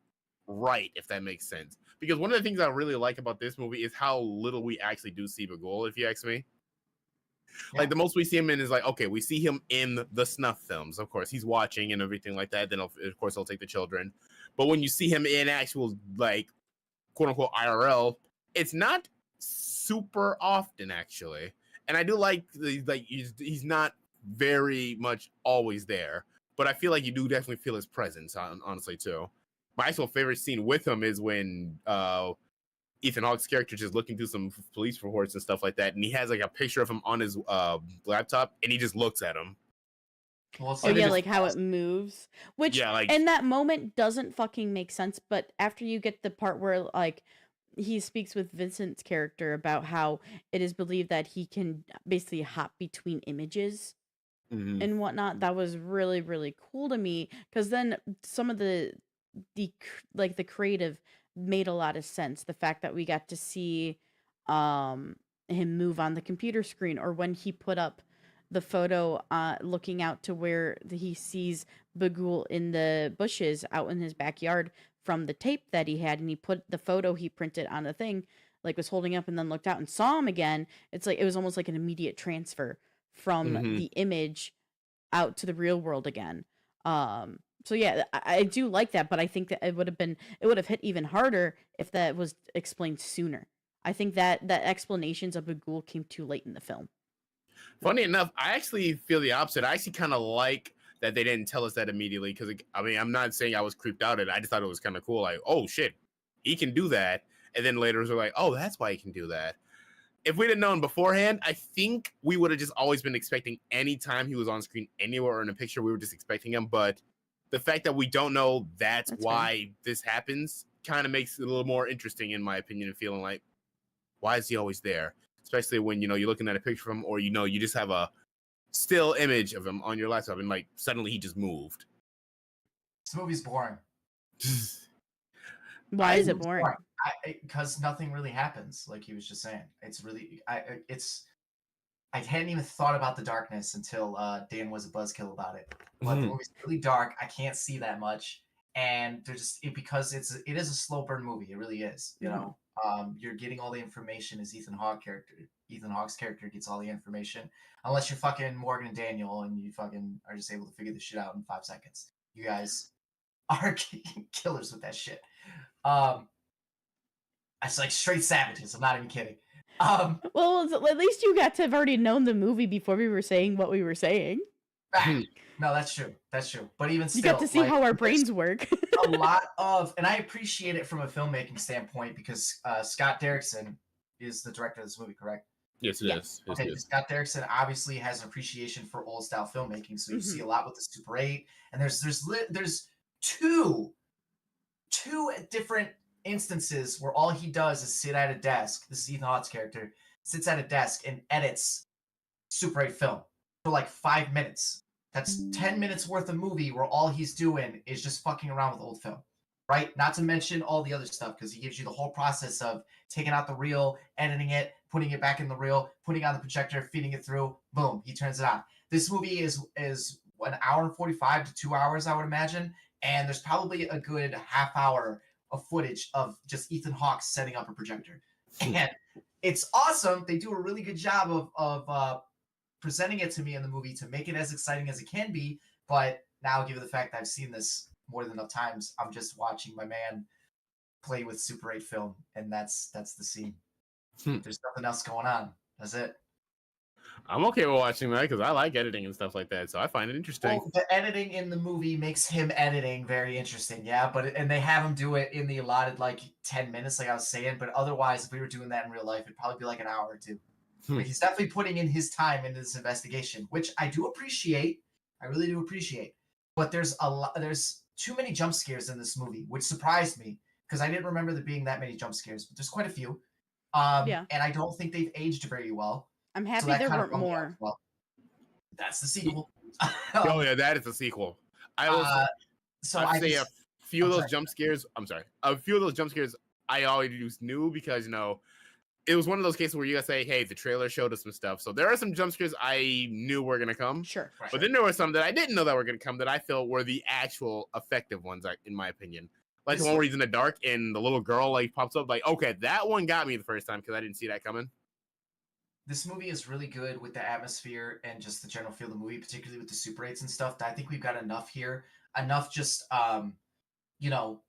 right, if that makes sense. Because one of the things I really like about this movie is how little we actually do see Bagul, if you ask me. Yeah. Like the most we see him in is like, okay, we see him in the snuff films. Of course, he's watching and everything like that. Then of course he'll take the children. But when you see him in actual like quote unquote IRL, it's not super often actually. And I do like he's not very much always there, but I feel like you do definitely feel his presence honestly too. My actual favorite scene with him is when Ethan Hawke's character just looking through some police reports and stuff like that, and he has like a picture of him on his laptop, and he just looks at him. Well, Oh yeah, like how it moves. Which Yeah, like in that moment doesn't fucking make sense, but after you get the part where like he speaks with Vincent's character about how it is believed that he can basically hop between images and whatnot, that was really, really cool to me. Because then some of the creative made a lot of sense. The fact that we got to see him move on the computer screen, or when he put up the photo looking out to where he sees Bagul in the bushes out in his backyard from the tape that he had, and he put the photo he printed on a thing, like was holding up and then looked out and saw him again. It's like it was almost like an immediate transfer from the image out to the real world again. So yeah, I do like that, but I think that it would have hit even harder if that was explained sooner. I think that explanations of Bagul came too late in the film. Funny enough, I actually feel the opposite. I actually kind of like that they didn't tell us that immediately because I mean, I'm not saying I was creeped out at it. I just thought it was kind of cool. Like, oh shit, he can do that. And then later we're like, oh, that's why he can do that. If we'd have known beforehand, I think we would have just always been expecting anytime he was on screen anywhere or in a picture, we were just expecting him. But the fact that we don't know that's why this happens kind of makes it a little more interesting, in my opinion, and feeling like, why is he always there? Especially when, you're looking at a picture of him or, you just have a still image of him on your laptop and like suddenly he just moved. This movie's boring. Why is it boring? Because nothing really happens, like he was just saying. It's really, I hadn't even thought about the darkness until Dan was a buzzkill about it. But the movie's really dark. I can't see that much, and because it is a slow burn movie. It really is. You know, you're getting all the information as Ethan Hawke's character gets all the information, unless you're fucking Morgan and Daniel and you fucking are just able to figure this shit out in 5 seconds. You guys are killers with that shit. It's like straight savages. I'm not even kidding. Well, at least you got to have already known the movie before we were saying what we were saying. Right. No, that's true. That's true. But even still, you got to see how our brains work. A lot of, and I appreciate it from a filmmaking standpoint because Scott Derrickson is the director of this movie, correct? Yes, it is. Okay, Scott Derrickson obviously has an appreciation for old style filmmaking, so you see a lot with the Super 8, and there's two different instances where all he does is sit at a desk. This is Ethan Hawke's character sits at a desk and edits Super 8 film for like 5 minutes. That's 10 minutes worth of movie where all he's doing is just fucking around with old film, right? Not to mention all the other stuff because he gives you the whole process of taking out the reel, editing it, putting it back in the reel, putting on the projector, feeding it through, boom, he turns it on. This movie is 1 hour and 45 to 2 hours, I would imagine, and there's probably a good half hour of footage of just Ethan Hawke setting up a projector. And it's awesome. They do a really good job of presenting it to me in the movie to make it as exciting as it can be. But now, given the fact that I've seen this more than enough times, I'm just watching my man play with Super 8 film, and that's the scene. There's nothing else going on. That's it. I'm okay with watching that because I like editing and stuff like that, so I find it interesting. Well, the editing in the movie makes him editing very interesting, yeah. And they have him do it in the allotted like 10 minutes, like I was saying. But otherwise, if we were doing that in real life, it'd probably be like an hour or two. But he's definitely putting in his time into this investigation, which I do appreciate. I really do appreciate. But there's too many jump scares in this movie, which surprised me because I didn't remember there being that many jump scares. But there's quite a few. And I don't think they've aged very well. I'm happy there weren't more. Well, that's the sequel. Oh yeah, that is a sequel. I will. So I'd say few of I'm those sorry. jump scares. I'm sorry. A few of those jump scares I always knew because it was one of those cases where you gotta say, hey, the trailer showed us some stuff. So there are some jump scares I knew were gonna come. Sure. Right. But then there were some that I didn't know that were gonna come that I felt were the actual effective ones, in my opinion. Like the one where he's in the dark and the little girl like pops up. Like, okay, that one got me the first time because I didn't see that coming. This movie is really good with the atmosphere and just the general feel of the movie, particularly with the Super 8s and stuff. I think we've got enough here. Enough just you know,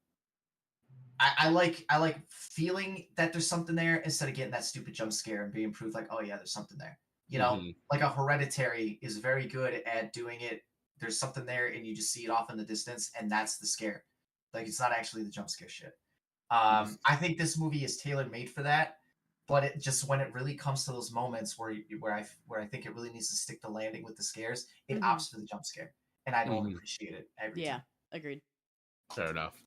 I like feeling that there's something there instead of getting that stupid jump scare and being proved like, oh yeah, there's something there. Like a Hereditary is very good at doing it. There's something there, and you just see it off in the distance, and that's the scare. Like it's not actually the jump scare shit. I think this movie is tailor made for that, but it just when it really comes to those moments where I think it really needs to stick the landing with the scares, it opts for the jump scare, and I don't appreciate it every time. Agreed. Fair enough.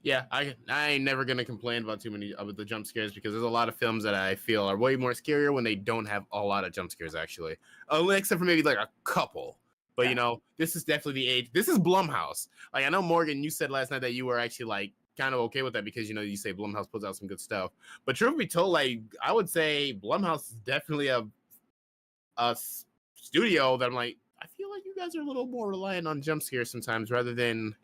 Yeah, I ain't never gonna complain about too many of the jump scares because there's a lot of films that I feel are way more scarier when they don't have a lot of jump scares actually, except for maybe like a couple. But this is definitely the age. This is Blumhouse. Like I know Morgan, you said last night that you were actually like kind of okay with that because you say Blumhouse puts out some good stuff. But truth be told, like I would say Blumhouse is definitely a studio that I'm like I feel like you guys are a little more reliant on jump scares sometimes rather than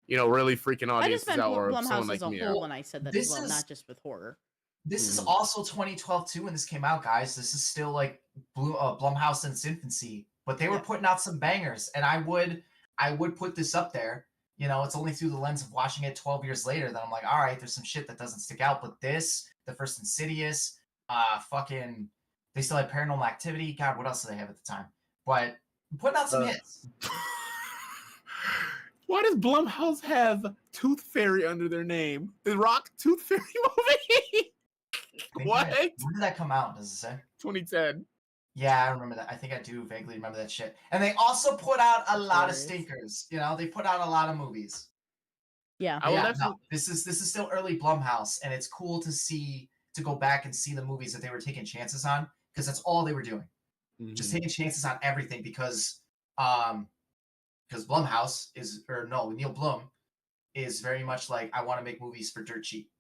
really freaking audiences out or someone like me. When I said that as well, not just with horror. This is also 2012 too when this came out, guys. This is still like Blumhouse in its infancy, but they were putting out some bangers, and I would put this up there. It's only through the lens of watching it 12 years later that I'm like, all right, there's some shit that doesn't stick out, but this, the first Insidious, they still had Paranormal Activity. God, what else did they have at the time? But putting out some hits. Why does Blumhouse have Tooth Fairy under their name? The Rock Tooth Fairy movie? What? When did that come out? Does it say? 2010. Yeah, I remember that. I think I do vaguely remember that shit. And they also put out a lot of stinkers. They put out a lot of movies. Yeah. This is still early Blumhouse, and it's cool to go back and see the movies that they were taking chances on because that's all they were doing. Just taking chances on everything because Blumhouse Neil Blum is very much like, I want to make movies for dirt cheap.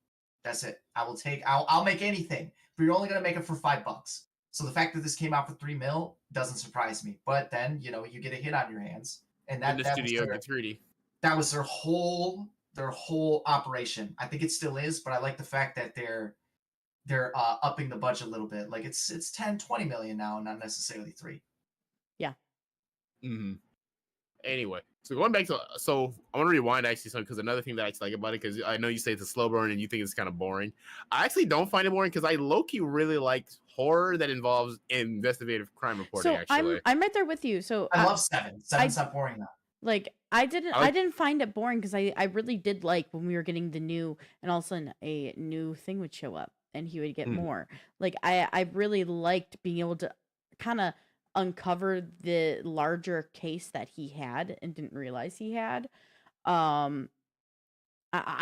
That's it. I'll make anything, but you're only going to make it for $5. So the fact that this came out for $3 million doesn't surprise me. But then, you get a hit on your hands. And that studio gets greedy. That was their whole operation. I think it still is, but I like the fact that they're upping the budget a little bit. Like it's 10, 20 million now, not necessarily 3. Yeah. Anyway, so going back to, I want to rewind actually, because another thing that I actually like about it, because I know you say it's a slow burn and you think it's kind of boring. I actually don't find it boring because I low-key really like horror that involves investigative crime reporting. So actually, I'm right there with you. So I love 7. 7's not boring now. Like I didn't find it boring because I really did like when we were getting the new, and all of a sudden a new thing would show up and he would get more. Like I really liked being able to kind of uncover the larger case that he had and didn't realize he had. I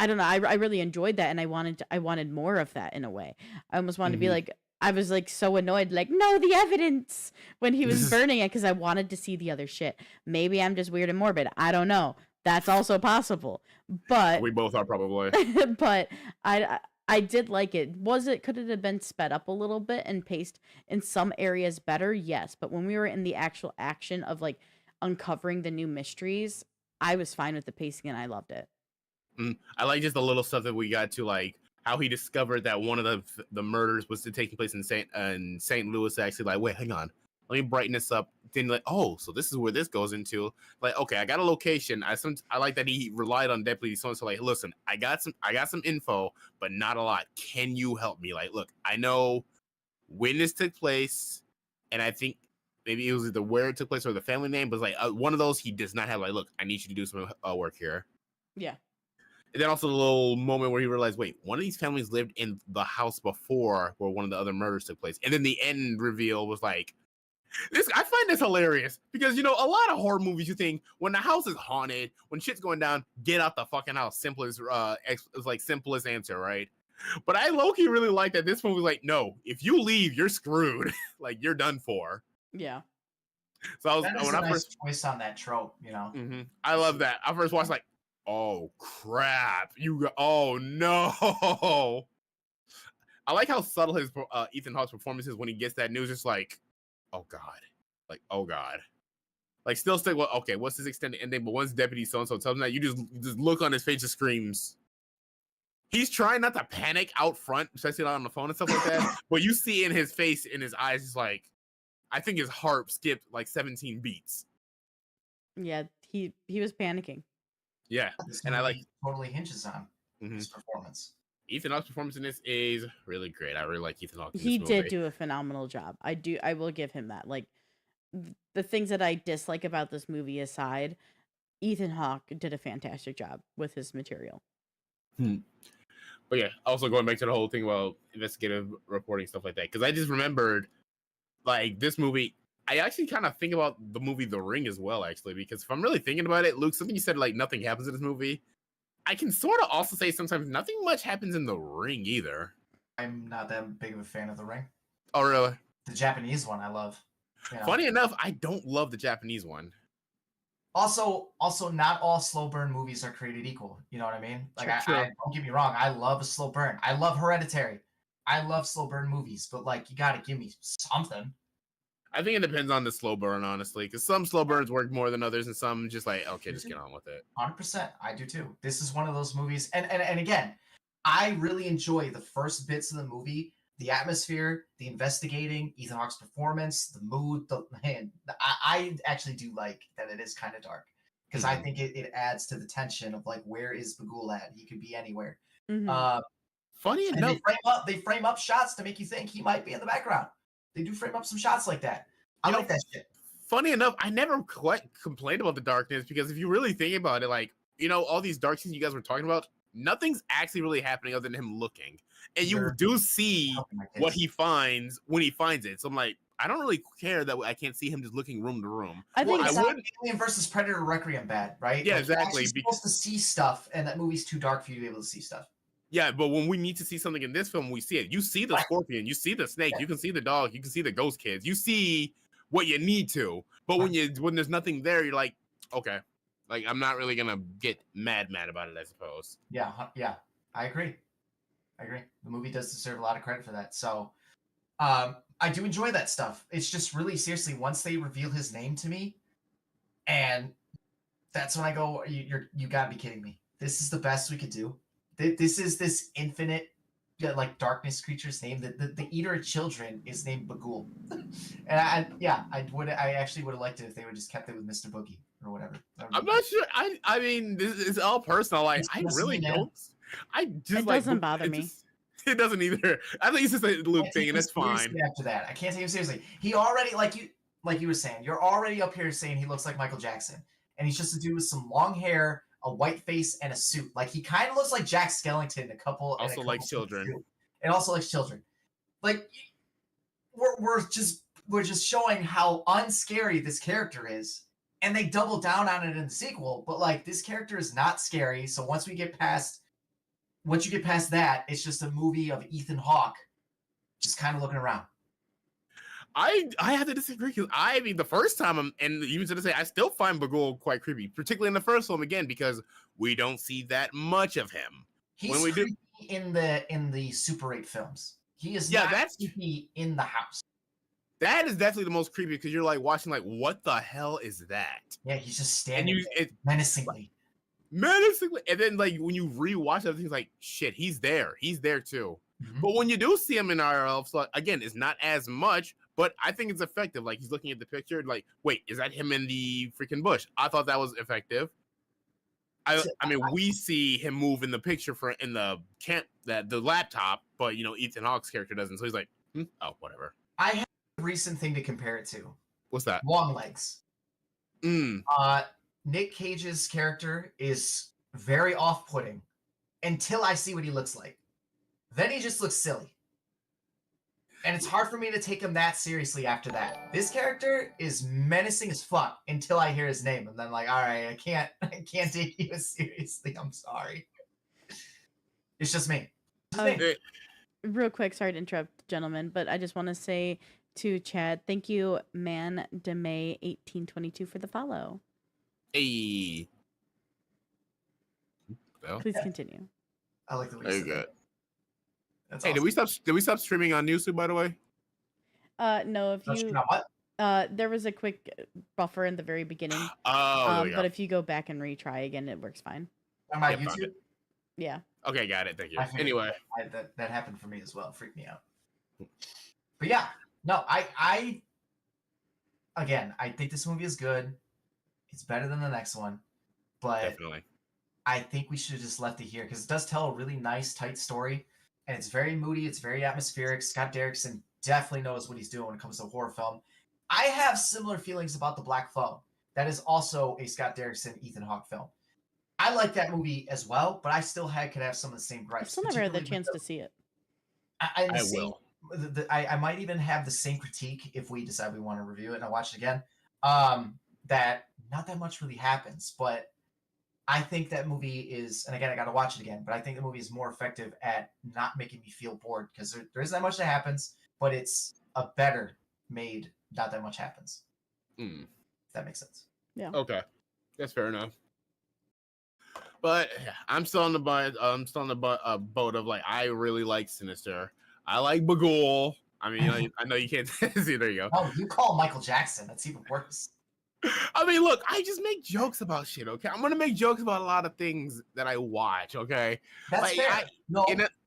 don't know. I really enjoyed that, and I wanted more of that in a way. I almost wanted to be like, I was like so annoyed, like, no, the evidence when he was burning it because I wanted to see the other shit. Maybe I'm just weird and morbid. I don't know. That's also possible. But we both are probably. But I did like it. Could it have been sped up a little bit and paced in some areas better? Yes. But when we were in the actual action of like uncovering the new mysteries, I was fine with the pacing and I loved it. I like just the little stuff that we got to, like how he discovered that one of the murders was taking place in St. Louis. Actually, like, wait, hang on, let me brighten this up. Then like, oh, so this is where this goes into. Like, okay, I got a location. I like that he relied on Deputy so like, listen, I got some info, but not a lot. Can you help me? Like, look, I know when this took place, and I think maybe it was either where it took place or the family name, but like one of those he does not have. Like, look, I need you to do some work here. Yeah. And then also the little moment where he realized, wait, one of these families lived in the house before where one of the other murders took place. And then the end reveal was like, I find this hilarious because, a lot of horror movies, you think when the house is haunted, when shit's going down, get out the fucking house. Simplest answer, right? But I low-key really like that this one was like, no, if you leave, you're screwed. Like, you're done for. Yeah. So that is a nice choice on that trope, I love that. I first watched like, Oh crap! Oh no! I like how subtle his Ethan Hawke's performance is when he gets that news. It's like, oh god, like oh god, like still stick. Well, okay, what's his extended ending? But once Deputy so and so tells him that, you just look on his face, just screams. He's trying not to panic out front, especially on the phone and stuff like that. But you see in his face, in his eyes, he's like, I think his heart skipped like 17 beats. Yeah, he was panicking. Yeah, This and I like totally hinges on his performance. Ethan Hawke's performance in this is really great. I really like Ethan Hawke in He this movie. did do a phenomenal job. I will give him that. Like the things that I dislike about this movie aside, Ethan Hawke did a fantastic job with his material. But yeah, also going back to the whole thing about investigative reporting, stuff like that, because I just remembered, like, this movie, I actually kind of think about the movie The Ring as well, actually, because if I'm really thinking about it, Luke, something you said, like, nothing happens in this movie, I can sort of also say sometimes nothing much happens in The Ring either. I'm not that big of a fan of The Ring. Oh, really? The Japanese one I love. You know? Funny enough, I don't love the Japanese one. Also, not all slow burn movies are created equal. You know what I mean? Like, True. I don't get me wrong. I love a slow burn. I love Hereditary. I love slow burn movies, but like, you got to give me something. I think it depends on the slow burn, honestly, because some slow burns work more than others, and some just like, okay, just get on with it. 100%. I do too. This is one of those movies, and again, I really enjoy the first bits of the movie. The atmosphere, the investigating, Ethan Hawke's performance, the mood, I actually do like that it is kind of dark because I think it adds to the tension of like, where is Bagul at? He could be anywhere. Funny enough, they frame up shots to make you think he might be in the background. They do frame up some shots like that. I like that shit. Funny enough, I never quite complained about the darkness because if you really think about it, like, you know, all these dark scenes you guys were talking about, nothing's actually really happening other than him looking. And you do see what he finds when he finds it. So I'm like, I don't really care that I can't see him just looking room to room. I think I would Alien versus Predator Requiem bad, right? Yeah, like, exactly. You're supposed to see stuff, and that movie's too dark for you to be able to see stuff. Yeah, but when we need to see something in this film, we see it. You see the scorpion, you see the snake, you can see the dog, you can see the ghost kids, you see what you need to. But when there's nothing there, you're like, okay, like I'm not really gonna get mad about it, I suppose. Yeah, I agree. The movie does deserve a lot of credit for that. So, I do enjoy that stuff. It's just really seriously once they reveal his name to me, and that's when I go, you gotta be kidding me. This is the best we could do. This is this infinite, like darkness creature's name. The eater of children is named Bagul, and I actually would have liked it if they would just kept it with Mr. Boogie or whatever. I'm not sure. I mean, this is all personal. Like, I really don't. I just it doesn't bother me. It doesn't either. I think it's just a Luke thing, and it's fine. After that, I can't take him seriously. He already like you were saying. You're already up here saying he looks like Michael Jackson, and he's just a dude with some long hair, a white face, and a suit. Like he kind of looks like Jack Skellington. Also likes children. And also likes children. Like we're just showing how unscary this character is, and they double down on it in the sequel. But like this character is not scary. So once you get past that, it's just a movie of Ethan Hawke just kind of looking around. I have to disagree because I mean the first time and even to this day I still find Bagul quite creepy, particularly in the first film again because we don't see that much of him. He's creepy in the Super 8 films. He is not creepy in the house. That is definitely the most creepy because you're like watching like what the hell is that? Yeah, he's just standing menacingly. And then like when you rewatch everything, like shit, he's there too. But when you do see him in IRL, so again, it's not as much, but I think it's effective. Like he's looking at the picture, like, wait, is that him in the freaking bush? I thought that was effective. I mean, we see him move in the picture in the the laptop, but you know, Ethan Hawke's character doesn't. So he's like, oh, whatever. I have a recent thing to compare it to. What's that? Long Legs. Nick Cage's character is very off-putting until I see what he looks like. Then he just looks silly. And it's hard for me to take him that seriously after that. This character is menacing as fuck until I hear his name. And then like, all right, I can't take you as seriously. I'm sorry. It's just me. Real quick, sorry to interrupt, gentlemen, but I just want to say to Chad, thank you, Man DeMay 1822 for the follow. Hey. though. Please continue. I like the way you Very said good. that. That's Hey, awesome. did we stop streaming on YouTube, by the way? No, if Don't you know what? there was a quick buffer in the very beginning. Oh, there we But go. if you go back and retry again, it works fine. On my Yep, found YouTube? it. Yeah. Okay, got it. Thank you. I figured Anyway, that happened for me as well. It freaked me out. But yeah, no, I again, I think this movie is good. It's better than the next one, but definitely. I think we should have just left it here because it does tell a really nice, tight story, and it's very moody. It's very atmospheric. Scott Derrickson definitely knows what he's doing when it comes to a horror film. I have similar feelings about The Black Phone. That is also a Scott Derrickson, Ethan Hawke film. I like that movie as well, but I still could have some of the same I've gripes. still never had the particularly chance with to see it. I will. I might even have the same critique if we decide we want to review it and I watch it again. That not that much really happens, but I think that movie is, and again, I got to watch it again, but I think the movie is more effective at not making me feel bored because there isn't that much that happens, but it's a better made, not that much happens. Mm. If that makes sense. Yeah. Okay, that's fair enough. But yeah, I'm still on the boat. Boat of like I really like Sinister. I like Bagul. I mean, I know you can't see. There you go. Oh, you call Michael Jackson. That's even worse. I mean, look, I just make jokes about shit. Okay, I'm gonna make jokes about a lot of things that I watch. Okay, That's like, fair.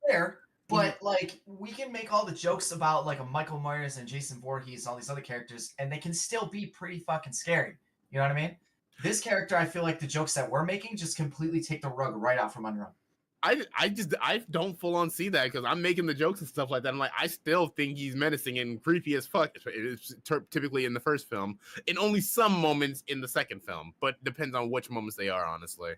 Fair. Mm-hmm. But like, we can make all the jokes about like a Michael Myers and Jason Voorhees, and all these other characters, and they can still be pretty fucking scary. You know what I mean? This character, I feel like the jokes that we're making just completely take the rug right out from under him. I don't full on see that because I'm making the jokes and stuff like that. I'm like, I still think he's menacing and creepy as fuck. It's typically in the first film, and only some moments in the second film, but depends on which moments they are, honestly.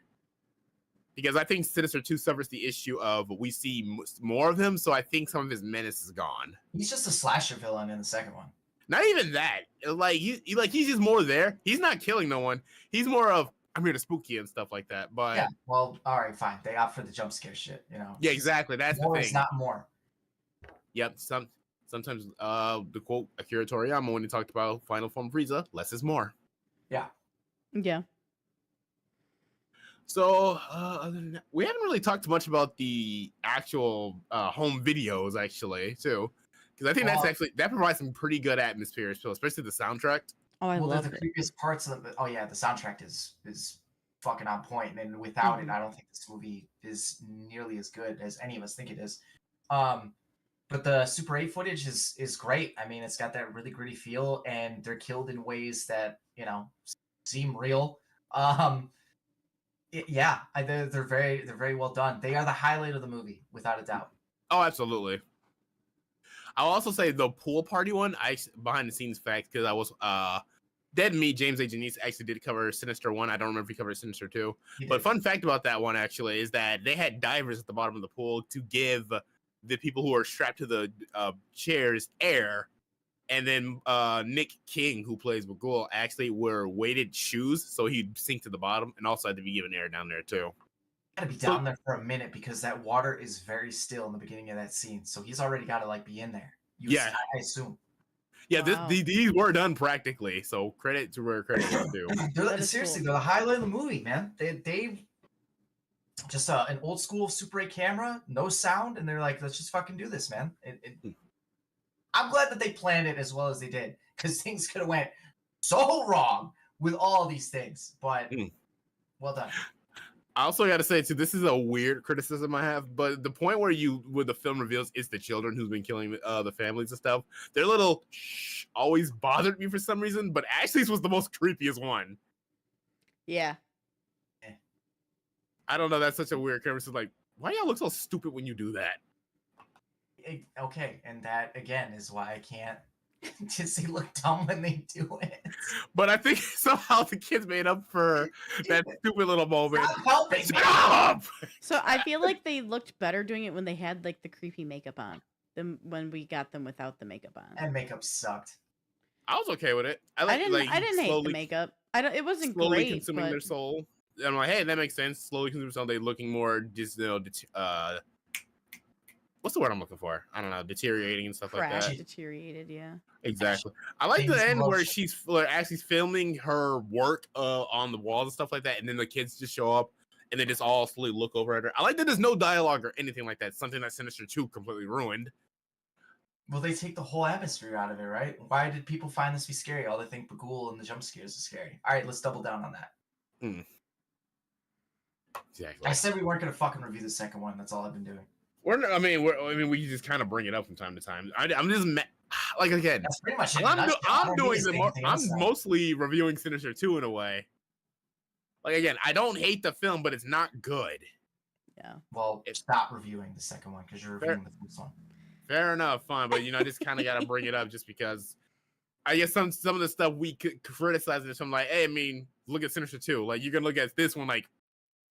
Because I think Sinister 2 suffers the issue of we see more of him, so I think some of his menace is gone. He's just a slasher villain in the second one. Not even that. Like he's just more there. He's not killing no one. He's more of I'm here to spook you and stuff like that. But yeah, well, all right, fine. They opt for the jump scare shit, you know. Yeah, exactly. That's more the thing. Is not more. Yep. Sometimes the quote Akira Toriyama when he talked about Final Form Frieza, less is more. Yeah. So other than that, we haven't really talked much about the actual home videos, actually, too, because I think that provides some pretty good atmosphere, so especially the soundtrack. Oh, I love the creepiest parts of the. Oh yeah, the soundtrack is fucking on point, and without it, I don't think this movie is nearly as good as any of us think it is. But the Super 8 footage is great. I mean, it's got that really gritty feel, and they're killed in ways that seem real. They're very well done. They are the highlight of the movie, without a doubt. Oh, absolutely. I'll also say the pool party one, behind the scenes fact, because I was Dead Meat, James A. Janice actually did cover Sinister 1. I don't remember if he covered Sinister 2. But fun fact about that one actually is that they had divers at the bottom of the pool to give the people who are strapped to the chairs air. And then Nick King, who plays Bagul, actually wear weighted shoes so he'd sink to the bottom, and also had to be given air down there too. Gotta be down there for a minute because that water is very still in the beginning of that scene, so he's already got to be in there. I assume. Yeah, wow. These were done practically, so credit to where credit is due. Seriously, they're the highlight of the movie, man. They just an old school Super 8 camera, no sound, and they're like, let's just fucking do this, man. I'm glad that they planned it as well as they did, because things could have went so wrong with all these things, but well done. I also got to say, too, this is a weird criticism I have, but the point where the film reveals it's the children who's been killing the families and stuff, their little always bothered me for some reason, but actually this was the most creepiest one. Yeah. I don't know, that's such a weird criticism. Like, why y'all look so stupid when you do that? Okay, and that, again, is why I can't just they look dumb when they do it. But I think somehow the kids made up for that stupid little moment. Stop! So I feel like they looked better doing it when they had the creepy makeup on than when we got them without the makeup on. And makeup sucked. I was okay with it. I didn't hate the makeup. It wasn't slowly great. Consuming their soul. And I'm like, hey, that makes sense. Slowly consuming soul. They looking more just what's the word I'm looking for? I don't know, deteriorating and stuff like that. Deteriorated, yeah. Exactly. I like the end where she's actually filming her work on the walls and stuff like that, and then the kids just show up and they just all slowly look over at her. I like that there's no dialogue or anything like that. Something that Sinister 2 completely ruined. Well, they take the whole atmosphere out of it, right? Why did people find this to be scary? All they think Bagul and the jump scares are scary. All right, let's double down on that. Exactly. I said we weren't going to fucking review the second one. That's all I've been doing. We just kind of bring it up from time to time. I'm just like again. That's pretty much it. I'm mostly reviewing Sinister 2 in a way. Like again, I don't hate the film, but it's not good. Yeah. Well, stop reviewing the second one because you're reviewing the first one. Fair enough, fine, but I just kind of got to bring it up just because I guess some of the stuff we could criticize this. I'm like, hey, I mean, look at Sinister 2. Like you're gonna look at this one like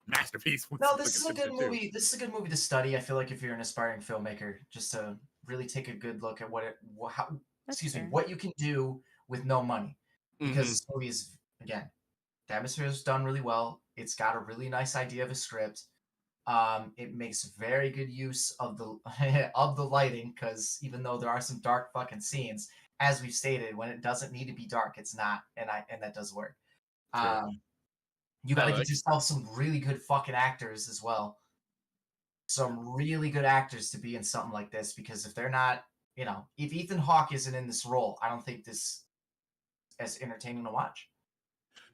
masterpiece. No, this is a good movie. This is a good movie to study. I feel like if you're an aspiring filmmaker, just to really take a good look at what you can do with no money. Because this movie is, again, the atmosphere is done really well. It's got a really nice idea of a script. It makes very good use of the of the lighting, because even though there are some dark fucking scenes, as we've stated, when it doesn't need to be dark, it's not, and that does work. Sure. You got to get yourself some really good fucking actors as well. Some really good actors to be in something like this, because if they're not, if Ethan Hawke isn't in this role, I don't think this is entertaining to watch.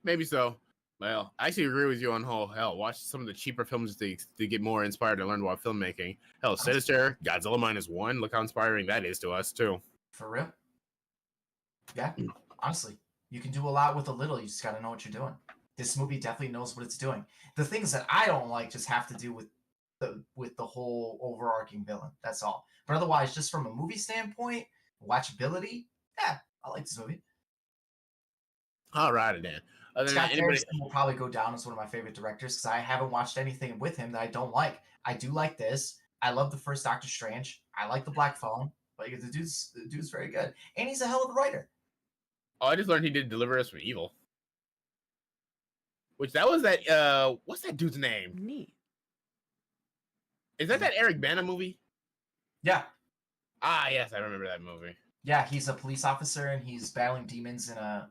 Maybe so. Well, I actually agree with you on hell. Watch some of the cheaper films to get more inspired to learn about filmmaking. Hell, Sinister, Godzilla -1. Look how inspiring that is to us too. For real. Yeah, honestly, you can do a lot with a little. You just got to know what you're doing. This movie definitely knows what it's doing. The things that I don't like just have to do with the whole overarching villain. That's all. But otherwise, just from a movie standpoint, watchability, yeah, I like this movie. All right, then. Scott Derrickson will probably go down as one of my favorite directors because I haven't watched anything with him that I don't like. I do like this. I love the first Doctor Strange. I like the Black Phone. But the dude's very good, and he's a hell of a writer. Oh, I just learned he did Deliver Us from Evil. Which that was that what's that dude's name? Neat. Is that Eric Bana movie? Yeah. Ah, yes, I remember that movie. Yeah, he's a police officer and he's battling demons in a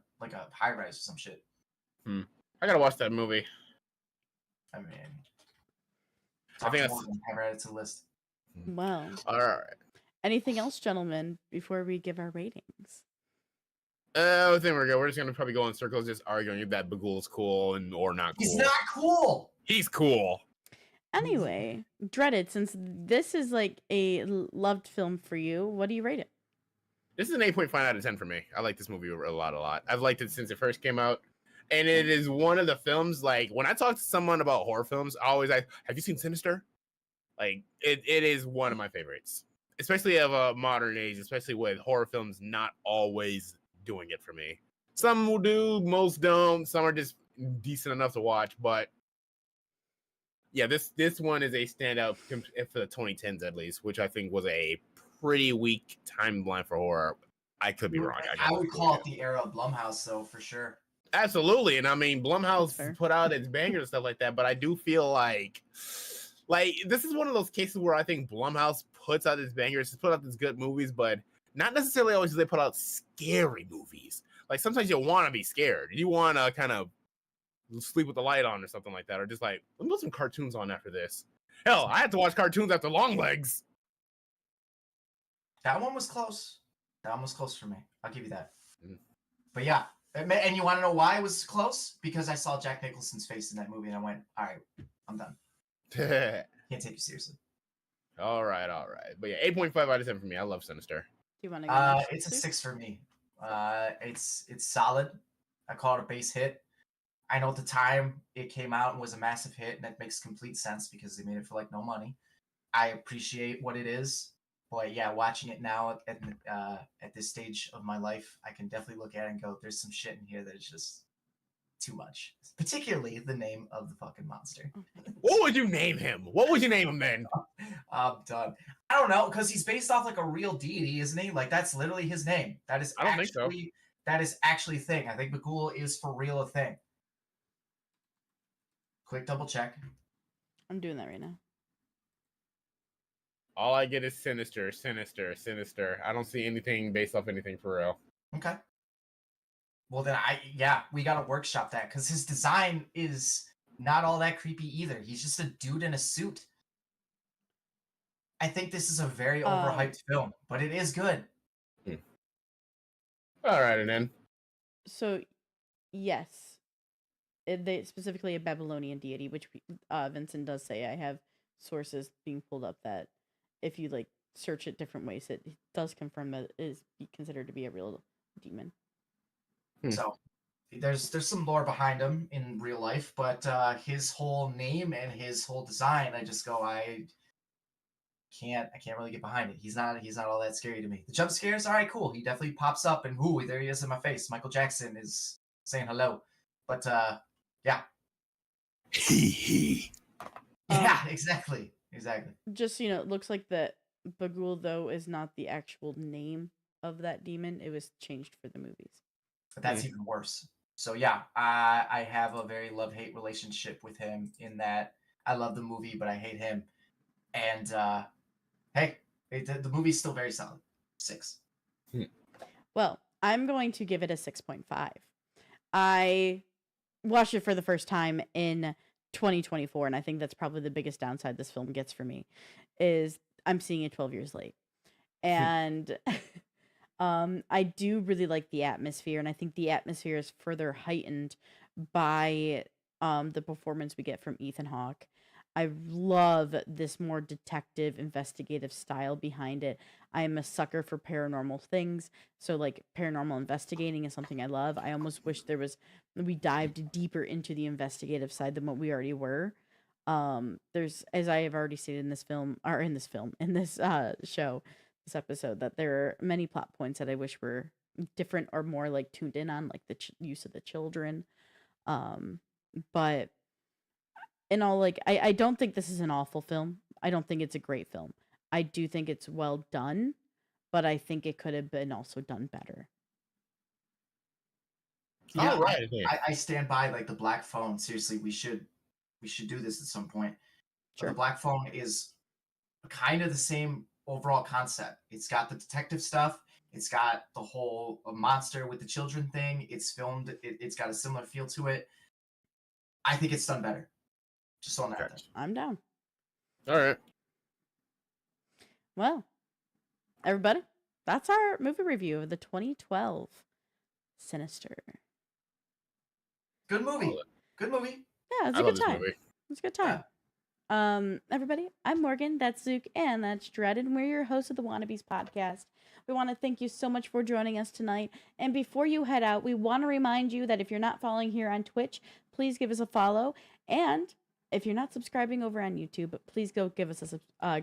high rise or some shit. I gotta watch that movie. I mean, I think I've added it to the list. Well. All right. Anything else, gentlemen, before we give our ratings? I think we're good. We're just gonna probably go in circles, just arguing if that Bagul's cool or not cool. He's not cool. He's cool. Anyway, Dreaded, since this is like a loved film for you, what do you rate it? This is an 8.5 out of 10 for me. I like this movie a lot. I've liked it since it first came out. And it is one of the films, like, when I talk to someone about horror films, I always have you seen Sinister? Like, it is one of my favorites. Especially of a modern age, especially with horror films not always doing it for me. Some will do, most don't. Some are just decent enough to watch. But, yeah, this one is a standout for the 2010s, at least, which I think was a pretty weak timeline for horror. I could be wrong. I would call it the era of Blumhouse, though, for sure. Absolutely. And I mean, Blumhouse put out its bangers and stuff like that, but I do feel like this is one of those cases where I think Blumhouse puts out its bangers, put out these good movies, but not necessarily always do they put out scary movies. Like sometimes you want to be scared. You want to kind of sleep with the light on or something like that, or just like, let me put some cartoons on after this. Hell, I had to watch cartoons after Longlegs. That one was close. That one was close for me. I'll give you that. But yeah. And you want to know why it was close? Because I saw Jack Nicholson's face in that movie and I went, all right, I'm done. Can't take you seriously. All right. But yeah, 8.5 out of 10 for me. I love Sinister. Do you want to it's a 6 for me. It's solid. I call it a base hit. I know at the time it came out and was a massive hit, and that makes complete sense because they made it for like no money. I appreciate what it is. But yeah, watching it now at this stage of my life, I can definitely look at it and go, there's some shit in here that is just too much. Particularly the name of the fucking monster. What would you name him? What would you name him then? I'm done. I don't know, because he's based off like a real deity, isn't he? Like that's literally his name. That is think so. That is actually a thing. I think Bagul is for real a thing. Quick double check. I'm doing that right now. All I get is Sinister. I don't see anything based off anything for real. Okay. Well, then we got to workshop that because his design is not all that creepy either. He's just a dude in a suit. I think this is a very overhyped film, but it is good. All right, then. So, yes, they specifically a Babylonian deity, which Vincent does say. I have sources being pulled up that if you like search it different ways, it does confirm that it is considered to be a real demon. So there's some lore behind him in real life, but his whole name and his whole design, I just go, I can't really get behind it. He's not all that scary to me. The jump scares, all right, cool. He definitely pops up and ooh, there he is in my face. Michael Jackson is saying hello. But yeah. Yeah, exactly. Just, it looks like that Bagul, though, is not the actual name of that demon. It was changed for the movies. But that's even worse. So yeah, I have a very love-hate relationship with him in that I love the movie, but I hate him. And hey, the movie's still very solid. 6. Well, I'm going to give it a 6.5. I watched it for the first time in 2024, and I think that's probably the biggest downside this film gets for me, is I'm seeing it 12 years late. And I do really like the atmosphere, and I think the atmosphere is further heightened by the performance we get from Ethan Hawke. I love this more detective investigative style behind it. I am a sucker for paranormal things. So like paranormal investigating is something I love. I almost wish we dived deeper into the investigative side than what we already were. There's, as I have already stated in this show, this episode, that there are many plot points that I wish were different or more like tuned in on, like the use of the children. But in all, like, I don't think this is an awful film. I don't think it's a great film. I do think it's well done, but I think it could have been also done better. Yeah, right. I stand by like the Black Phone. Seriously, we should do this at some point. Sure. But the Black Phone is kind of the same overall concept. It's got the detective stuff. It's got the whole monster with the children thing. It's filmed. It's got a similar feel to it. I think it's done better. Just on that. I'm down. All right. Well, everybody, that's our movie review of the 2012 Sinister. Good movie. Good movie. Yeah, it's a good time. It's a good time. Yeah. Everybody, I'm Morgan, that's Zook, and that's Dreaded, and we're your hosts of the Wannabes podcast. We want to thank you so much for joining us tonight. And before you head out, we want to remind you that if you're not following here on Twitch, please give us a follow. And if you're not subscribing over on YouTube, please go give us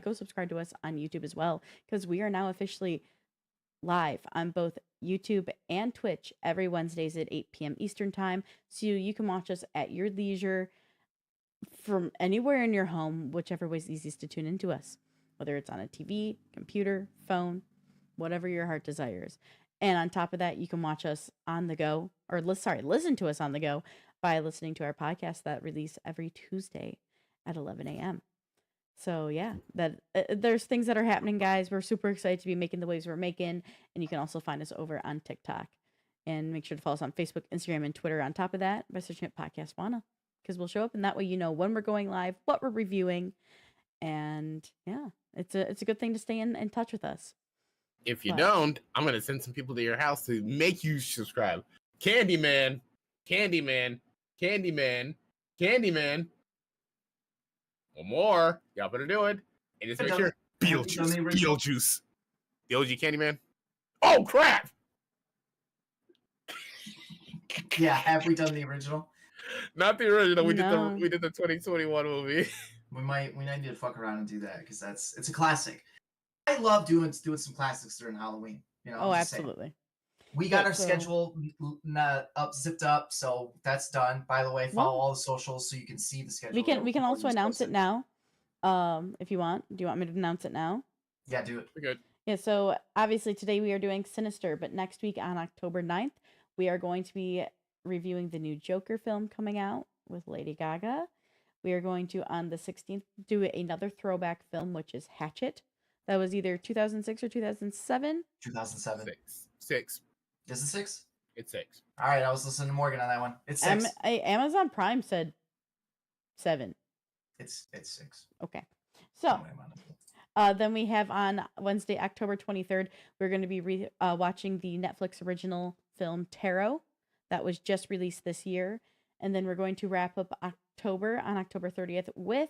go subscribe to us on YouTube as well, because we are now officially live on both YouTube and Twitch every Wednesdays at 8 p.m. Eastern time. So you can watch us at your leisure from anywhere in your home, whichever way is easiest to tune into us, whether it's on a TV, computer, phone, whatever your heart desires. And on top of that, you can watch us on the go, or listen to us on the go by listening to our podcast that release every Tuesday at 11 a.m. So yeah, there's things that are happening, guys. We're super excited to be making the waves we're making, and you can also find us over on TikTok. And make sure to follow us on Facebook, Instagram, and Twitter on top of that by searching up Podcast Wanna, because we'll show up, and that way you know when we're going live, what we're reviewing, and yeah, it's a good thing to stay in touch with us. If you don't, I'm gonna send some people to your house to make you subscribe. Candyman. One more. Y'all better do it. And just make sure. Beetlejuice. The OG Candyman. Oh crap! Yeah, have we done the original? Not the original. We did the 2021 movie. We might need to fuck around and do that, because it's a classic. I love doing some classics during Halloween. Oh, absolutely. Saying. We got our schedule zipped up, so that's done. By the way, follow all the socials so you can see the schedule. We can also announce it now, if you want. Do you want me to announce it now? Yeah, do it. We're good. Yeah, so obviously today we are doing Sinister, but next week on October 9th, we are going to be reviewing the new Joker film coming out with Lady Gaga. We are going to, on the 16th, do another throwback film, which is Hatchet. That was either 2006 or 2007. 2007. 6. Is it 6? It's 6. All right, I was listening to Morgan on that one. It's 6. Amazon Prime said 7. It's 6. Okay. Don't So worry about it. then we have on Wednesday, October 23rd, we're going to be watching the Netflix original film Tarot that was just released this year. And then we're going to wrap up October on October 30th with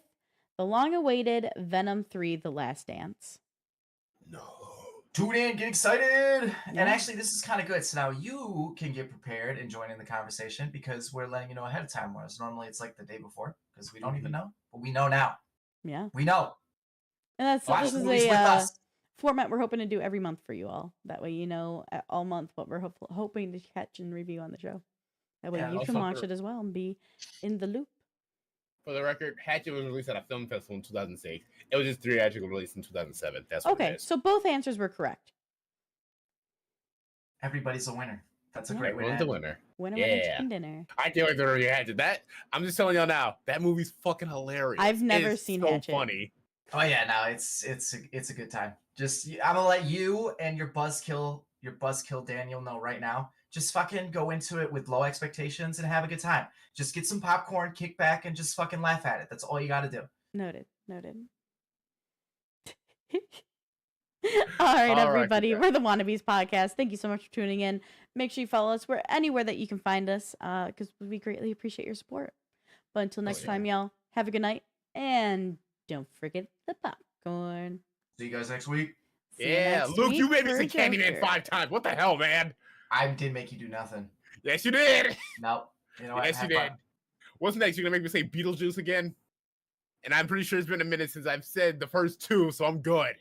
the long-awaited Venom 3: The Last Dance. No. Tune in, get excited. Yeah. And actually, this is kind of good. So now you can get prepared and join in the conversation because we're letting you know ahead of time. Whereas normally it's like the day before because we don't even know. But we know now. Yeah. We know. And Watch this is movies with us. format we're hoping to do every month for you all. That way, you know, all month what we're hoping to catch and review on the show. That way you can watch it as well and be in the loop. For the record, Hatchet was released at a film festival in 2006. It was just theatrical release in 2007. That's what it is. So both answers were correct. Everybody's a winner. That's a great Everyone's a winner. Winner, chicken dinner. I can't wait to review Hatchet. That I'm just telling y'all now, that movie's fucking hilarious. I've never seen so Hatchet. Funny. Oh yeah, no, it's a good time. Just I'm gonna let you and your buzzkill Daniel know right now. Just fucking go into it with low expectations and have a good time. Just get some popcorn, kick back, and just fucking laugh at it. That's all you got to do. Noted. All right, everybody. We're the Wannabes Podcast. Thank you so much for tuning in. Make sure you follow us anywhere that you can find us because we greatly appreciate your support. But until next time, y'all, have a good night. And don't forget the popcorn. See you guys next week. Luke, you made me say Candyman 5 times. What the hell, man? I did make you do nothing. Yes, you did. Nope. You know what? Yes, you did. What's next? You're going to make me say Beetlejuice again? And I'm pretty sure it's been a minute since I've said the first 2, so I'm good.